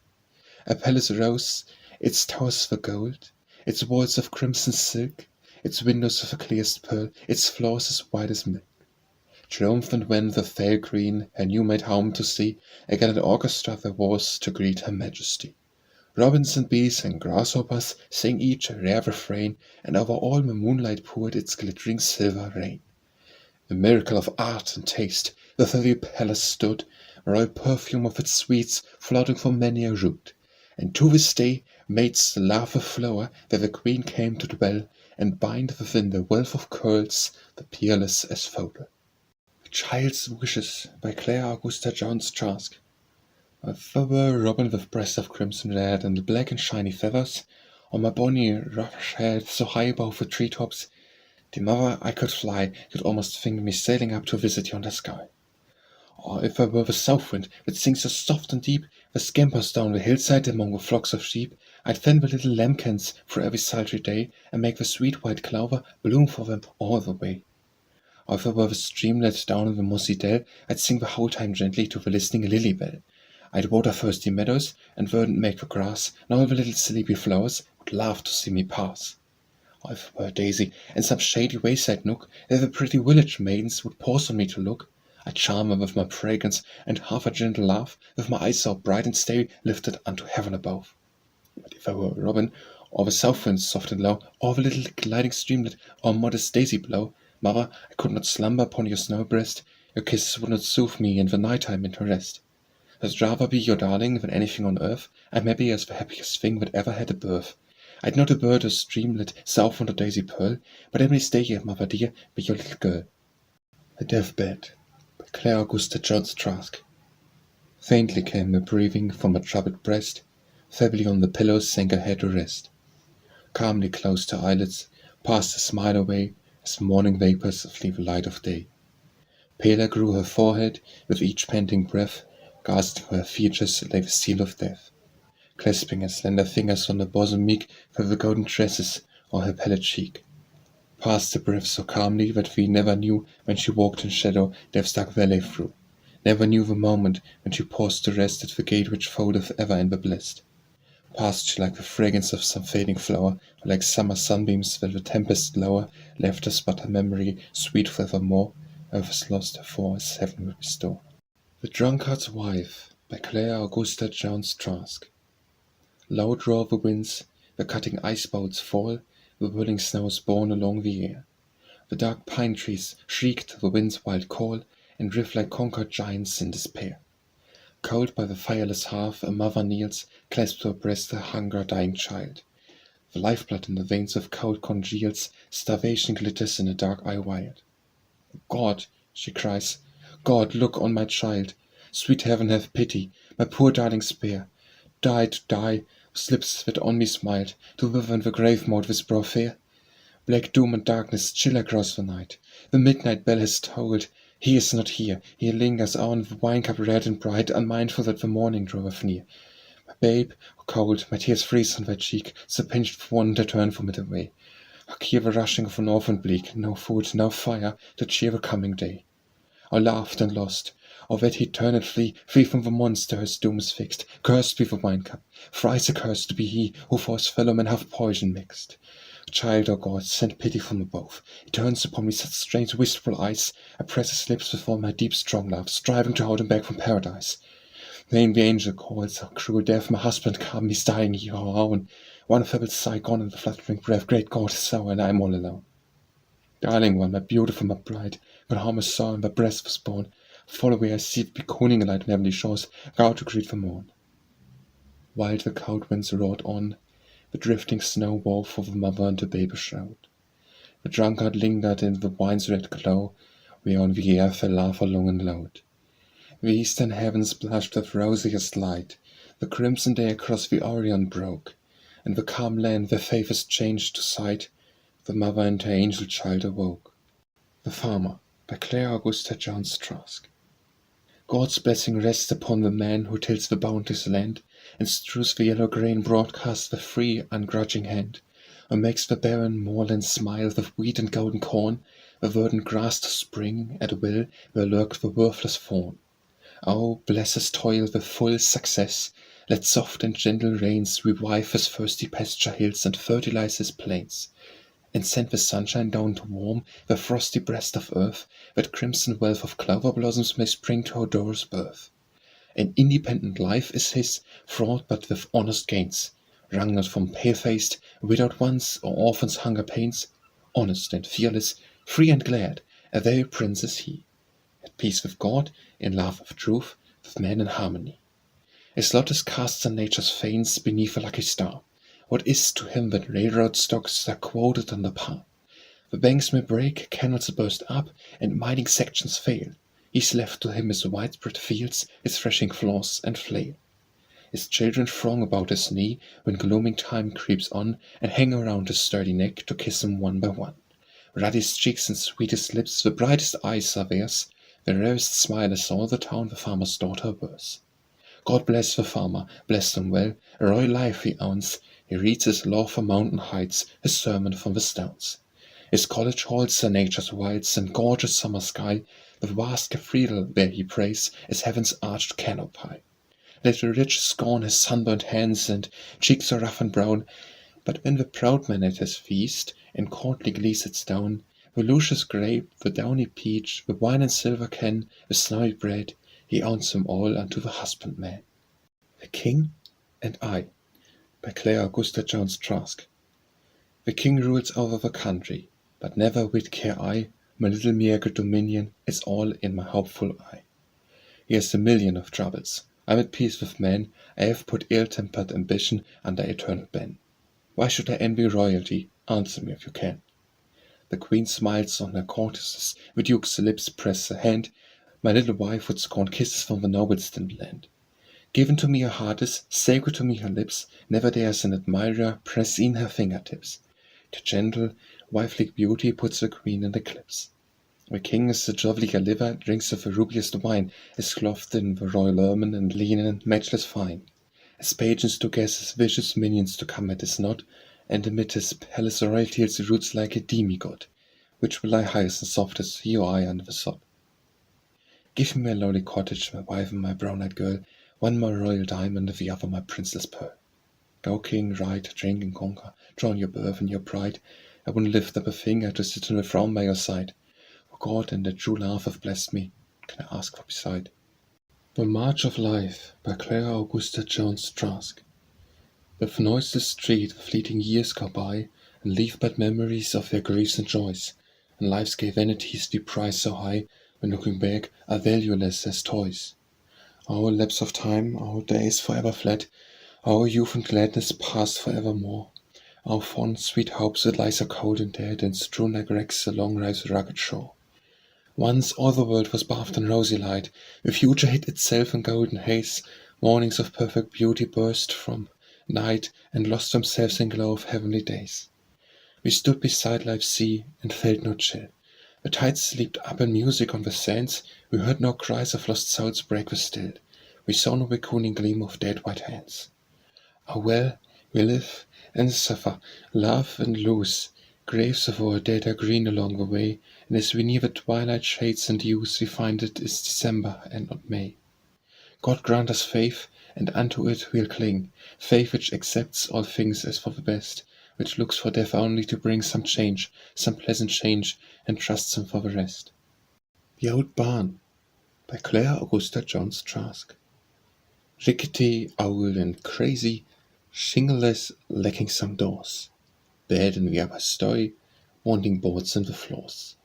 A palace rose, its towers were gold, its walls of crimson silk, its windows of the clearest pearl, its floors as white as milk. Triumphant went the fair queen, her new-made home to see, a gallant orchestra there was to greet her majesty. Robins and bees and grasshoppers sang each a rare refrain, and over all the moonlight poured its glittering silver rain. A miracle of art and taste, the very palace stood, a royal perfume of its sweets floating from many a root. And to this day maids love the flower where the queen came to dwell, and bind within the wealth of curls the peerless Asphodel. A Child's Wishes by Claire Augusta Jones Trask. If there were a robin with breast of crimson red and black and shiny feathers, on my bonny rough head so high above the treetops, the mother I could fly, you'd almost think me sailing up to visit yonder sky. Or if I were the south wind that sings so soft and deep, that scampers down the hillside among the flocks of sheep, I'd fan the little lambkins through every sultry day, and make the sweet white clover bloom for them all the way. Or if I were the streamlet down in the mossy dell, I'd sing the whole time gently to the listening lily bell. I'd water thirsty meadows, and verdant make the grass, and all the little sleepy flowers would laugh to see me pass. Or if I were a daisy, in some shady wayside nook, where the pretty village maidens would pause on me to look, I'd charm them with my fragrance, and half a gentle laugh, with my eyes so bright and stay lifted unto heaven above. But if I were a robin, or the south wind soft and low, or the little gliding streamlet, or modest daisy blow, mother, I could not slumber upon your snow breast, your kisses would not soothe me in the night time into rest. I'd rather be your darling than anything on earth, I'm happy as the happiest thing that ever had a birth. I'd not a bird or streamlet, southwind or daisy pearl, but I may stay here, mother dear, be your little girl. The Deathbed by Clara Augusta Jones Trask. Faintly came a breathing from her troubled breast, feebly on the pillows sank her head to rest. Calmly closed her eyelids, passed a smile away, as morning vapours flee the light of day. Paler grew her forehead, with each panting breath, gasping her features lay the seal of death. Clasping her slender fingers on her bosom meek, for the golden tresses, or her pallid cheek. Passed the breath so calmly that we never knew when she walked in shadow death's dark valley through. Never knew the moment when she paused to rest at the gate which foldeth ever in the blest. Passed she like the fragrance of some fading flower, or like summer sunbeams when the tempest lower left us but her memory, sweet forevermore, earth is lost, for as heaven will restore. The Drunkard's Wife by Clara Augusta Jones Trask. Loud roar the winds, the cutting ice bolts fall, the whirling snow is borne along the air. The dark pine trees shriek to the wind's wild call, and drift like conquered giants in despair. Cold by the fireless hearth a mother kneels, clasps to her breast her hunger-dying child. The lifeblood in the veins of cold congeals, starvation glitters in a dark eye wild. God, she cries, God, look on my child. Sweet heaven, have pity, my poor darling spare. Die to die, with lips that on me smiled, to wither in the grave mode with brow fair. Black doom and darkness chill across the night. The midnight bell has tolled. He is not here. He lingers on the wine cup red and bright, unmindful that the morning draweth near. My babe, cold, my tears freeze on thy cheek, so pinched with one to turn from it away. Hark, hear the rushing of an orphan bleak, no food, no fire, to cheer the coming day. Or laughed and lost, or that he turn and flee, free from the monster whose doom is fixed. Cursed be the wine cup, thrice accursed to be he, who for his fellow men hath poison mixed. Child, O God, send pity from above. He turns upon me such strange wistful eyes. I press his lips before my deep strong love, striving to hold him back from paradise. Vain the angel calls, O cruel death, my husband come, he's dying here, our own. One feeble sigh gone in the fluttering breath, great God is sour, and I am all alone. Darling one, my beautiful, my bride, when home is saw and my breast was born, far away I see the beckoning light on heavenly shores, go to greet the morn. Wild the cold winds roared on, the drifting snow wove for the mother and the baby shroud. The drunkard lingered in the wine's red glow, where on the air fell laughter long and loud. The eastern heavens blushed with rosiest light, the crimson day across the Orion broke, and the calm land their faces changed to sight, the mother and her angel child awoke. The Farmer by Clara Augusta Jones Trask. God's blessing rests upon the man who tills the bounteous land, and strews the yellow grain broadcast with free, ungrudging hand, or makes the barren moorland smile with wheat and golden corn, the verdant grass to spring, at will, where lurks the worthless fawn. Oh, bless his toil with full success, let soft and gentle rains revive his thirsty pasture hills and fertilize his plains, and send the sunshine down to warm the frosty breast of earth, that crimson wealth of clover blossoms may spring to Aurora's birth. An independent life is his, fraught but with honest gains, wrung not from pale-faced, widowed ones, or orphans' hunger pains. Honest and fearless, free and glad, a very prince is he, at peace with God, in love with truth, with men in harmony. His lot is cast on nature's fanes beneath a lucky star. What is to him that railroad stocks are quoted on the par? The banks may break, canals burst up, and mining sections fail. He's left to him his widespread fields, his threshing floors and flail. His children throng about his knee when gloaming time creeps on, and hang around his sturdy neck to kiss him one by one. Ruddest cheeks and sweetest lips, the brightest eyes are theirs, the rarest smile is all the town the farmer's daughter wears. God bless the farmer, bless him well, a royal life he owns. He reads his law from mountain heights, his sermon from the stones. His college halls are nature's wilds, and gorgeous summer sky, the vast cathedral where he prays is heaven's arched canopy. Let the rich scorn his sunburnt hands, and cheeks are rough and brown, but when the proud man at his feast in courtly glee sits down, the luscious grape, the downy peach, the wine and silver can, the snowy bread, he owns them all unto the husbandman. The King and I by Claire Augusta Jones Trask. The king rules over the country, but never with care I, my little meagre dominion is all in my hopeful eye. He has a million of troubles. I'm at peace with men. I have put ill-tempered ambition under eternal ban. Why should I envy royalty? Answer me if you can. The queen smiles on her courtesans, the duke's lips press her hand. My little wife would scorn kisses from the noblest in the land. Given to me her heart is, sacred to me her lips, never dares an admirer press in her fingertips. To gentle, wifely beauty puts the queen in the clips. The king is the jollier liver, drinks of the rubiest wine, is clothed in the royal ermine and linen matchless fine. As pages to guess his vicious minions to come at his nod, and amid his palace royalties roots like a demigod, which will lie highest and softest, he or I under the sod. Give me my lowly cottage, my wife and my brown-eyed girl, one my royal diamond, the other my princess pearl. Go king, ride, drink and conquer, drown your birth and your pride. I wouldn't lift up a finger to sit on a throne by your side. For God and the true love have blessed me, can I ask for beside? The March of Life by Clara Augusta Jones Trask. With noiseless street the fleeting years go by, and leave but memories of their griefs and joys, and life's gay vanities we prize so high, when looking back are valueless as toys. Our lapse of time, our days forever fled, our youth and gladness past forevermore. Our fond, sweet hopes that lie so cold and dead, and strewn like wrecks along life's rugged shore. Once all the world was bathed in rosy light, the future hid itself in golden haze, mornings of perfect beauty burst from night, and lost themselves in glow of heavenly days. We stood beside life's sea, and felt no chill. The tides leaped up in music on the sands, we heard no cries of lost souls break the still, we saw no beckoning gleam of dead white hands. Ah well, we live and suffer, love and lose, graves of our dead are green along the way, and as we near the twilight shades and dews, we find it is December and not May. God grant us faith, and unto it we'll cling, faith which accepts all things as for the best, which looks for death only to bring some change, some pleasant change, and trusts him for the rest. The Old Barn by Clara Augusta Jones Trask. Rickety, old and crazy, shingleless, lacking some doors, bed in the upper story, wanting boards in the floors,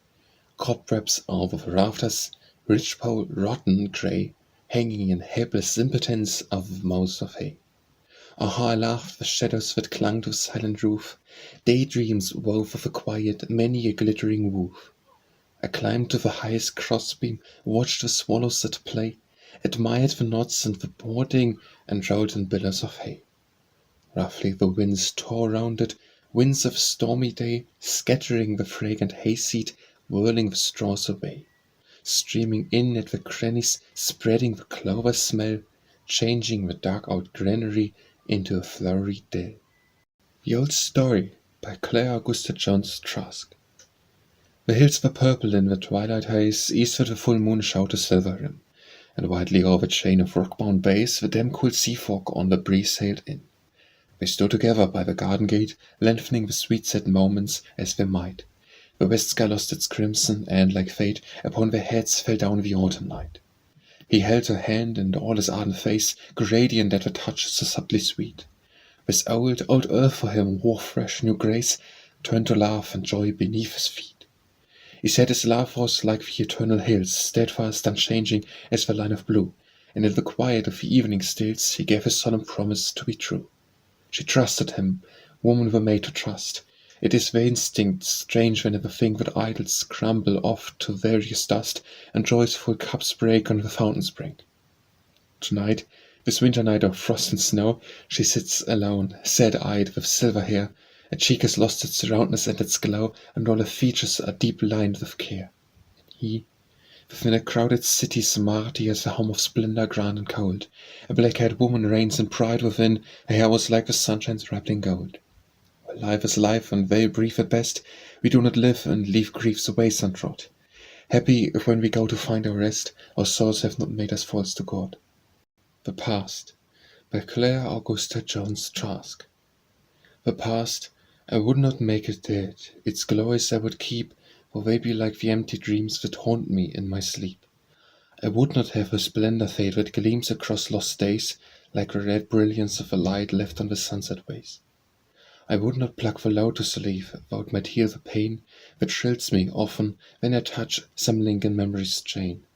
cobwebs over the rafters, ridgepole rotten and grey, hanging in helpless impotence of the mows of hay. Ah, how I laughed the shadows that clung to the silent roof, daydreams wove of a quiet, many a glittering woof. I climbed to the highest crossbeam, watched the swallows at play, admired the knots and the boarding, and rolled in billows of hay. Roughly the winds tore round it, winds of a stormy day, scattering the fragrant hayseed, whirling the straws away, streaming in at the crannies, spreading the clover smell, changing the dark old granary into a flowery dell. The Old Story by Clara Augusta Jones Trask. The hills were purple in the twilight haze, eastward the full moon showed a silver rim, and widely over the chain of rock-bound bays the damp cool sea fog on the breeze sailed in. They stood together by the garden gate, lengthening the sweet set moments as they might. The west sky lost its crimson, and, like fate, upon their heads fell down the autumn night. He held her hand, and all his ardent face, radiant at the touch so subtly sweet. This old, old earth for him wore fresh new grace, turned to laugh and joy beneath his feet. He said his love was like the eternal hills, steadfast, unchanging as the line of blue, and in the quiet of the evening stills he gave his solemn promise to be true. She trusted him, women were made to trust. It is the instinct, strange whenever think that idols crumble off to various dust, and joy's full cups break on the fountain's brink. Tonight, this winter night of frost and snow, she sits alone, sad-eyed, with silver hair. Her cheek has lost its roundness and its glow, and all her features are deep lined with care. He, within a crowded city smart, he has a home of splendor grand and cold. A black-haired woman reigns in pride within, her hair was like the sunshine's rippling gold. Well, life is life, and very brief at best. We do not live and leave griefs away untrod. Happy if when we go to find our rest, our souls have not made us false to God. The Past by Clara Augusta Jones Trask. The past, I would not make it dead, its glories I would keep, for they be like the empty dreams that haunt me in my sleep. I would not have a splendor fade that gleams across lost days, like the red brilliance of a light left on the sunset ways. I would not pluck the low to sleep, thou'd might hear the pain that thrills me often when I touch some link in memory's chain.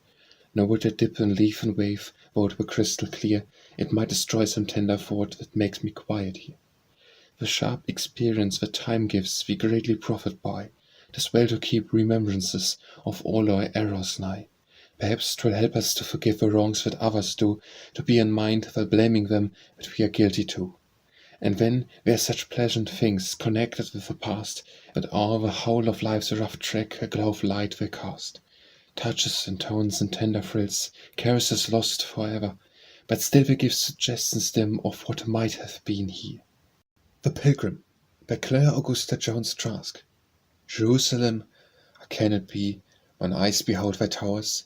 Nor would I dip and leaf and wave, though it were crystal clear, it might destroy some tender thought that makes me quiet here. The sharp experience that time gives we greatly profit by. 'Tis well to keep remembrances of all our errors nigh. Perhaps 'twill help us to forgive the wrongs that others do, to be in mind while blaming them that we are guilty too. And when there are such pleasant things connected with the past, that all the whole of life's rough track a glow of light will cast. Touches and tones and tender thrills, caresses lost forever, but still they give suggestions dim of what might have been here. The Pilgrim, by Clara Augusta Jones Trask. Jerusalem, how can it be, when eyes behold thy towers?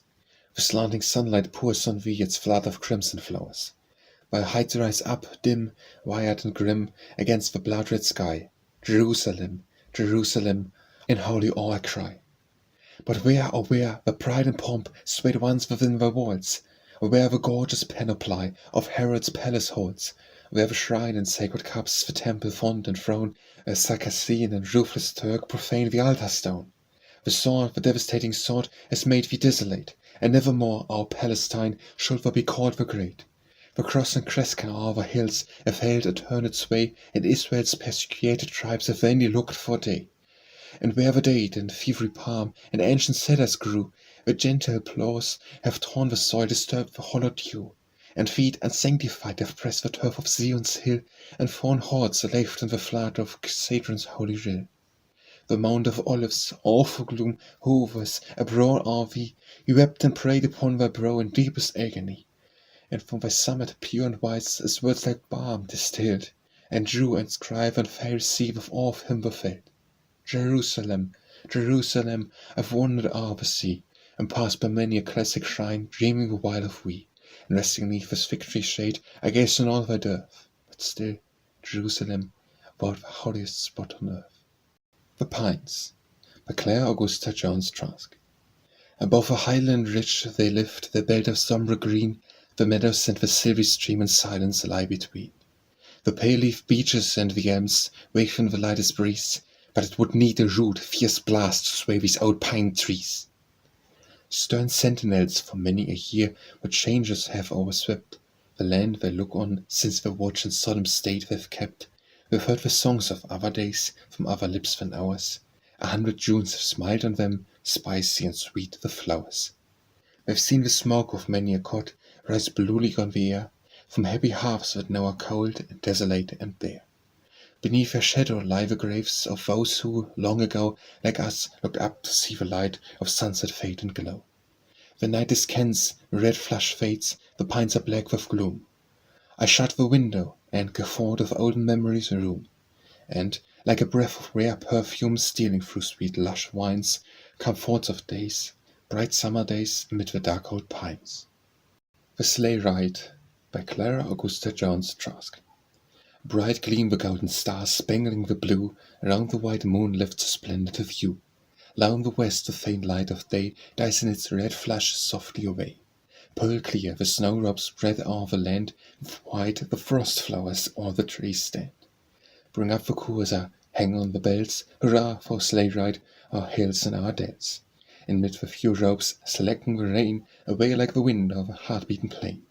The slanting sunlight pours on thee its flood of crimson flowers, while heights rise up, dim, wired and grim, against the blood-red sky. Jerusalem, Jerusalem, in holy awe I cry. But where, oh where, the pride and pomp swayed once within thy walls? Where the gorgeous panoply of Herod's palace holds? Where the shrine and sacred cups, the temple font and throne, a Circassian and ruthless Turk profane the altar stone? The sword, the devastating sword, has made thee desolate, and nevermore, our Palestine, shalt thou be called the Great. The cross and crest can all the hills have held a turned sway, and Israel's persecuted tribes have vainly looked for day. And where the date and fevery palm and ancient cedars grew, the Gentile plows have torn the soil, disturbed the hollow dew, and feet unsanctified have pressed the turf of Zion's hill, and foreign hordes laved in the flood of Sadron's holy rill. The Mount of Olives, awful gloom, hovers abroad o'er thee. You wept and prayed upon thy brow in deepest agony, and from thy summit pure and wise as words like balm distilled, and Jew and scribe and Pharisee with awe of him were filled. Jerusalem, Jerusalem, I've wandered o'er the sea, and passed by many a classic shrine, dreaming the while of thee, and resting neath this victory shade, I gazed on all thy dearth, but still, Jerusalem, thou'rt the holiest spot on earth. The Pines, by Clara Augusta Jones Trask. Above a highland ridge they lift their belt of sombre green, the meadows and the silvery stream in silence lie between. The pale-leaf beeches and the elms wave in the lightest breeze, but it would need a rude, fierce blast to sway these old pine trees. Stern sentinels for many a year what changes have overswept the land they look on, since the watch in solemn state they've kept. We've heard the songs of other days from other lips than ours. 100 Junes have smiled on them, spicy and sweet the flowers. We've seen the smoke of many a cot rise bluely on the air, from happy hearths that now are cold and desolate and bare. Beneath their shadow lie the graves of those who, long ago, like us, looked up to see the light of sunset fade and glow. The night descants, the red flush fades, the pines are black with gloom. I shut the window, and go forth of olden memories room, and, like a breath of rare perfume stealing through sweet lush wines, come thoughts of days, bright summer days amid the dark old pines. The Sleigh Ride, by Clara Augusta Jones Trask. Bright gleam the golden stars spangling the blue, around the white moon lifts a splendid view. Low in the west the faint light of day dies in its red flush softly away. Pearl clear the snowdrops spread o'er the land, with white the frost flowers o'er the trees stand. Bring up the courser, hang on the bells, hurrah for sleigh ride, our hills and our dales. And mid the few ropes slacking the rein, away like the wind of a heart-beaten plain.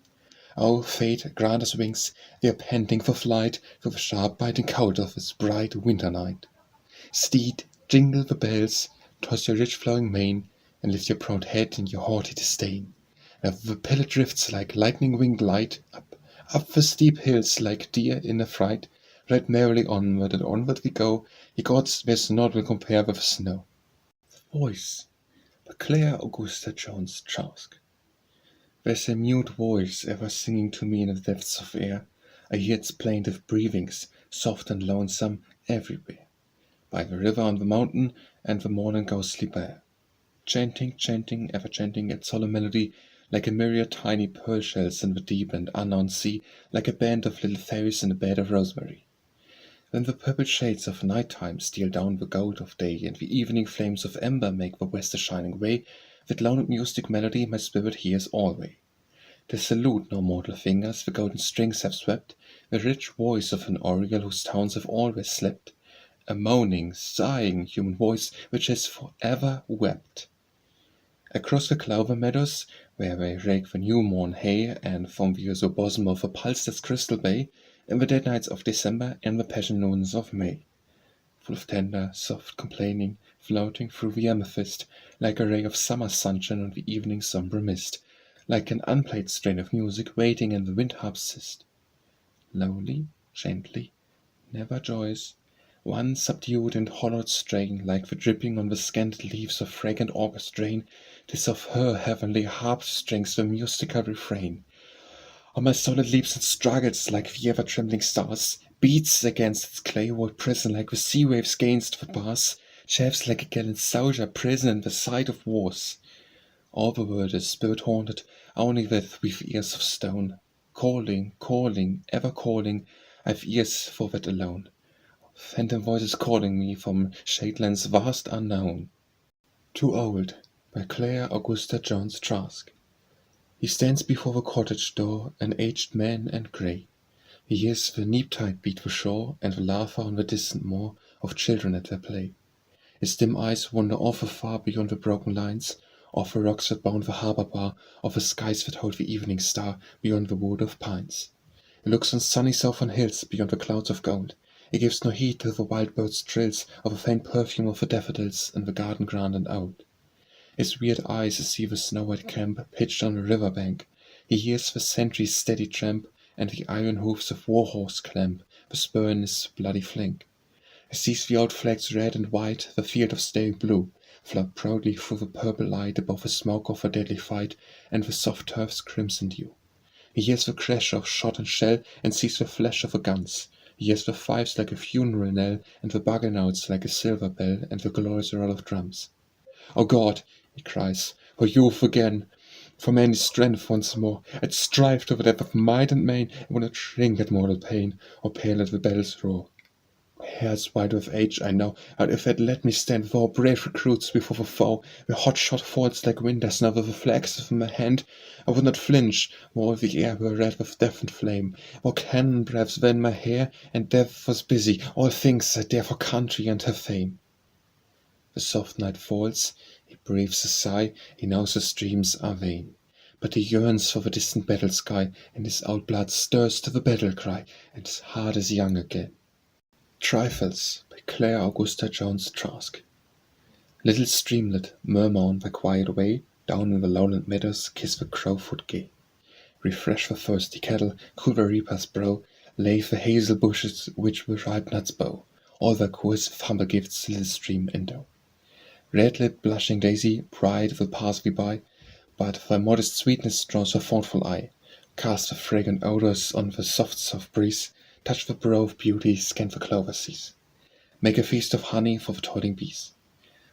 Oh, fate, grant us wings, they are panting for flight through the sharp biting cold of this bright winter night. Steed, jingle the bells, toss your rich flowing mane, and lift your proud head in your haughty disdain. Now the pillar drifts like lightning-winged light, up the steep hills like deer in a fright. Ride merrily onward and onward we go, ye gods, there's naught will compare with snow. The Voice, by Clara Augusta Jones Trask. There's a mute voice ever singing to me in the depths of air. I hear its plaintive breathings, soft and lonesome, everywhere. By the river on the mountain and the morning ghostly bare. Chanting, chanting, ever chanting its solemn melody, like a myriad tiny pearl shells in the deep and unknown sea, like a band of little fairies in a bed of rosemary. Then the purple shades of night time steal down the gold of day, and the evening flames of ember make the west a shining way. That lone mystic melody my spirit hears alway. They salute no mortal fingers the golden strings have swept, the rich voice of an oriole whose towns have always slept, a moaning, sighing human voice which has forever wept. Across the clover meadows, where they rake the new mown hay, and from the azure bosom of a pulseless crystal bay, in the dead nights of December and the passion noons of May, full of tender, soft complaining, floating through the amethyst, like a ray of summer sunshine on the evening's sombre mist, like an unplayed strain of music waiting in the wind-harp's cyst. Lowly, gently, never joyous, one subdued and hollowed strain, like the dripping on the scanted leaves of fragrant August rain, 'tis of her heavenly harp strings the mystical refrain. On my soul it leaps and struggles like the ever-trembling stars, beats against its clay-walled prison like the sea waves gainst the bars, chafes like a gallant soldier prisoned in the sight of wars. All the world is spirit-haunted, only with ears of stone. Calling, calling, ever calling, I've ears for that alone. Phantom voices calling me from shadelands vast unknown. Too Old, by Clara Augusta Jones Trask. He stands before the cottage door, an aged man and grey. He hears the neap-tide beat the shore, and the laughter on the distant moor of children at their play. His dim eyes wander off afar beyond the broken lines, off the rocks that bound the harbour bar, off the skies that hold the evening star beyond the wood of pines. He looks on sunny southern hills beyond the clouds of gold. He gives no heed to the wild birds' trills, or the faint perfume of the daffodils in the garden grand and old. His weird eyes see the snow-white camp pitched on the river bank. He hears the sentry's steady tramp, and the iron hoofs of war-horse clamp the spur in his bloody flank. He sees the old flags red and white, the field of stale blue, float proudly through the purple light above the smoke of a deadly fight, and the soft turf's crimson dew. He hears the crash of shot and shell, and sees the flash of the guns. He hears the fifes like a funeral knell, and the bugle notes like a silver bell, and the glorious roll of drums. "O God," he cries, "for youth again, for man's strength once more, I'd strive to the depth of might and main, and would not shrink at mortal pain, or pale at the battle's roar. My hair's white with age, I know, and if they'd let me stand with our brave recruits before the foe, where hot shot falls like wind as now with the flags of my hand, I would not flinch, more if the air were red with death and flame, more cannon breaths than my hair, and death was busy, all things I dare for country and her fame." The soft night falls, he breathes a sigh, he knows his dreams are vain, but he yearns for the distant battle sky, and his old blood stirs to the battle cry, and his heart is young again. Trifles, by Clara Augusta Jones Trask. Little streamlet, murmur on thy quiet way, down in the lowland meadows kiss the crowfoot gay. Refresh the thirsty cattle, cool the reaper's brow, lave the hazel bushes which the ripe nuts bow, all thy course with humble gifts, little stream endow. Red-lipped blushing daisy, pride will pass thee by, but thy modest sweetness draws her thoughtful eye. Cast the fragrant odours on the soft breeze, touch the brow of beauty, scan the clover seas. Make a feast of honey for the toiling bees.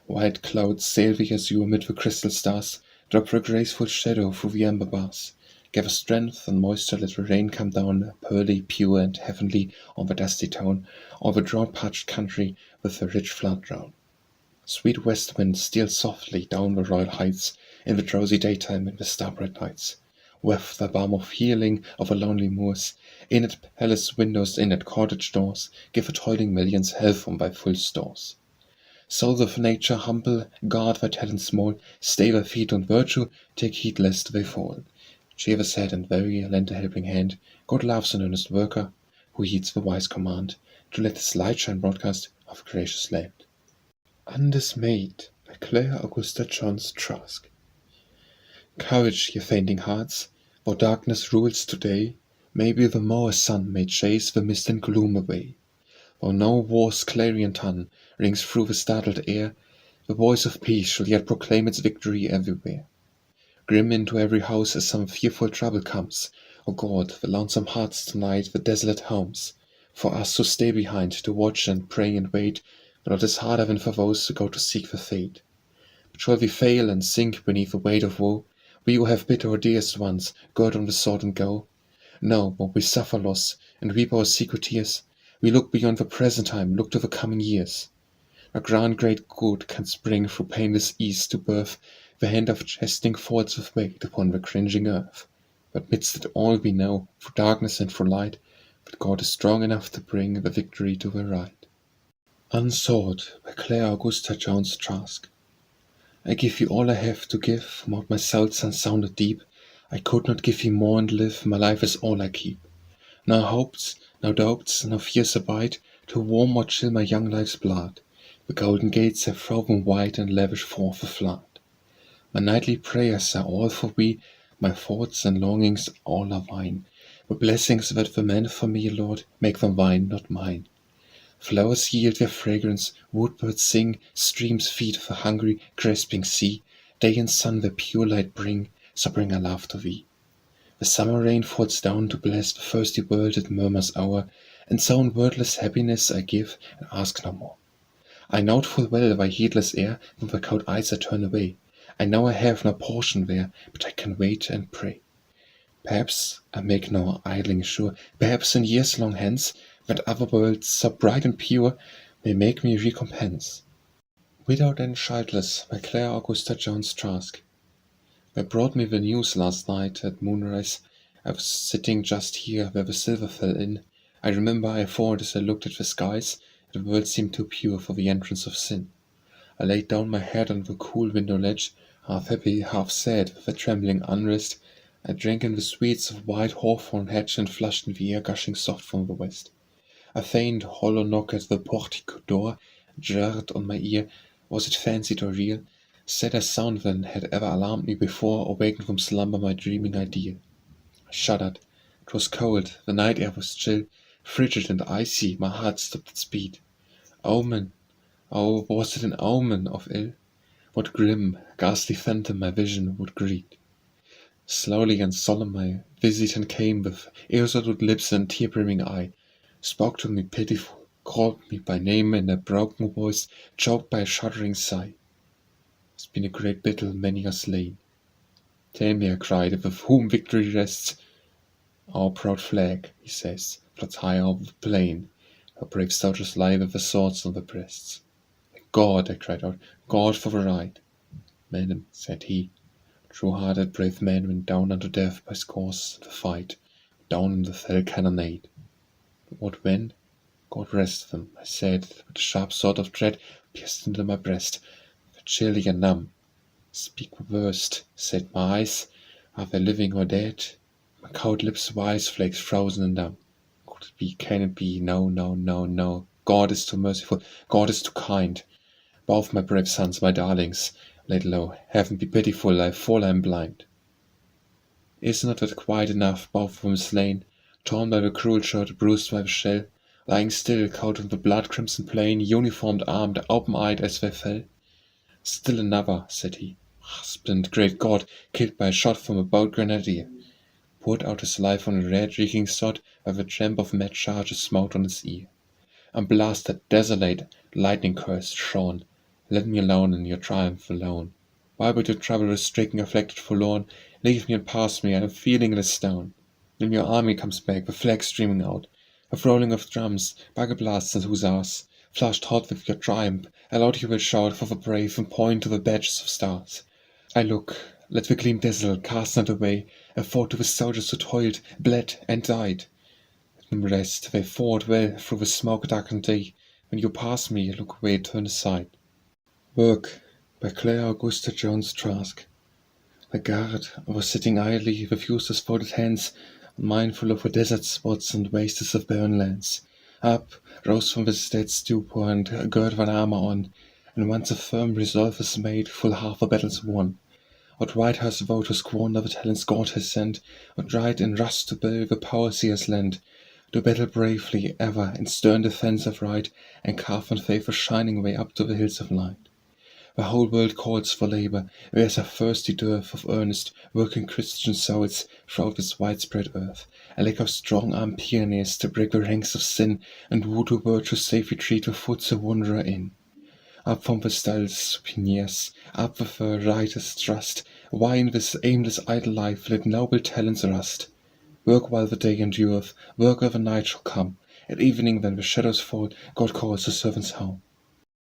White clouds sail the azure amid the crystal stars, drop their graceful shadow through the amber bars. Gather strength and moisture, let the rain come down, pearly, pure, and heavenly, on the dusty town, on the drought-parched country with the rich flood drown. Sweet west wind steals softly down the royal heights, in the drowsy daytime and the starbright nights. Waft the balm of healing over lonely moors, in at palace windows, in at cottage doors, give the toiling millions health from thy full stores. Souls of nature humble, guard thy talents small, stay thy feet on virtue, take heed lest they fall. Cheer the sad and weary, lend a helping hand, God loves an earnest worker, who heeds the wise command, to let his light shine broadcast of a gracious land. Undismayed, by Clara Augusta Jones Trask. Courage, ye fainting hearts, for darkness rules today, maybe the more a sun may chase the mist and gloom away. For no war's clarion tongue rings through the startled air, the voice of peace shall yet proclaim its victory everywhere. Grim into every house as some fearful trouble comes, O God, the lonesome hearts tonight, the desolate homes, for us who stay behind to watch and pray and wait, but it is harder than for those who go to seek the fate. But shall we fail and sink beneath the weight of woe, we who have bid our dearest ones gird on the sword and go? No, but we suffer loss, and weep our secret tears. We look beyond the present time, look to the coming years. A grand great good can spring through painless ease to birth, the hand of chastening falls with weight upon the cringing earth. But midst it all we know, through darkness and through light, that God is strong enough to bring the victory to the right. Unsought by Clara Augusta Jones Trask. I give you all I have to give, from out my soul's unsounded deep. I could not give you more and live, my life is all I keep. No hopes, no doubts, no fears abide, to warm or chill my young life's blood. The golden gates have thrown wide and lavish forth a flood. My nightly prayers are all for thee, my thoughts and longings all are thine. The blessings that were meant for me, Lord, make them thine, not mine. Flowers yield their fragrance, woodbirds sing, streams feed the hungry, grasping sea. Day and sun their pure light bring, so bring our love to thee. The summer rain falls down to bless the thirsty world it murmurs o'er, and so in wordless happiness I give and ask no more. I know full well thy heedless air, from the cold eyes I turn away. I know I have no portion there, but I can wait and pray. Perhaps I make no idling sure, perhaps in years long hence, that other worlds so bright and pure may make me recompense. Widowed and Childless by Clara Augusta Jones Trask. They brought me the news last night at Moonrise. I was sitting just here where the silver fell in. I remember I thought as I looked at the skies, the world seemed too pure for the entrance of sin. I laid down my head on the cool window ledge, half happy, half sad, with a trembling unrest. I drank in the sweets of white hawthorn hedge and flushed in the air gushing soft from the west. A faint, hollow knock at the portico door jarred on my ear. Was it fancied or real? Sadder sound than had ever alarmed me before awakened from slumber my dreaming ideal. I shuddered. It was cold, the night air was chill, frigid and icy, my heart stopped its beat. Omen! Oh, was it an omen of ill? What grim, ghastly phantom my vision would greet? Slowly and solemn my visitant came, with irresolute lips and tear-brimming eye, spoke to me pitiful, called me by name in a broken voice, choked by a shuddering sigh. It's been a great battle, many are slain. Tell me, I cried, with whom victory rests. Our proud flag, he says, floats high over the plain. Our brave soldiers lie with their swords on their breasts. God, I cried out, God for the right. Madam, said he, true-hearted brave men went down unto death by scores in the fight, down in the fell cannonade. What when? God rest them, I said, with a sharp sword of dread pierced into my breast, chilly and numb. Speak the worst, said my eyes, are they living or dead? My cold lips wise flakes frozen and dumb. Could it be, can it be? No, no, no, no. God is too merciful, God is too kind. Both my brave sons, my darlings, laid low, heaven be pitiful, I fall, I am blind. Is not that quite enough, both of them slain, torn by the cruel shot, bruised by the shell, lying still, coated with the blood-crimson plain, uniformed, armed, open-eyed as they fell? Still another, said he, husband, great God, killed by a shot from a bold grenadier, poured out his life on a red, reeking sod, where the tramp of mad charges smote on his ear. And blasted, desolate, lightning-cursed, shorn, let me alone in your triumph alone. Why would you trouble stricken, afflicted, forlorn? Leave me and pass me, I am feelingless down. Then your army comes back, the flag streaming out, a rolling of drums, bugle blasts and hussars. Flushed hot with your triumph, aloud you will shout for the brave and point to the badges of stars. I look, let the gleam dazzle, cast not away, I fought to the soldiers who toiled, bled, and died. Let them rest, they fought well through the smoke-darkened day. When you pass me, look away, turn aside. Work by Clara Augusta Jones Trask. The guard was sitting idly with useless folded hands, mindful of the desert spots and wastes of barren lands. Up, rose from his dead stupor, and girt one armour on, and once a firm resolve is made, full half the battle's won. What right has vow to squander the talents God has sent, what right in rust to build the powers he has lent, to battle bravely ever in stern defence of right, and carve on faith a shining way up to the hills of light. The whole world calls for labour, there's a thirsty dearth of earnest, working Christian souls throughout this widespread earth, a lack of strong-armed pioneers to break the ranks of sin, and woo to virtue's safe retreat the foot's a wanderer in. Up from the stalls, pioneers, up with the writer's trust, why in this aimless idle life let noble talents rust? Work while the day endureth, work ere the night shall come, at evening when the shadows fall, God calls his servants home.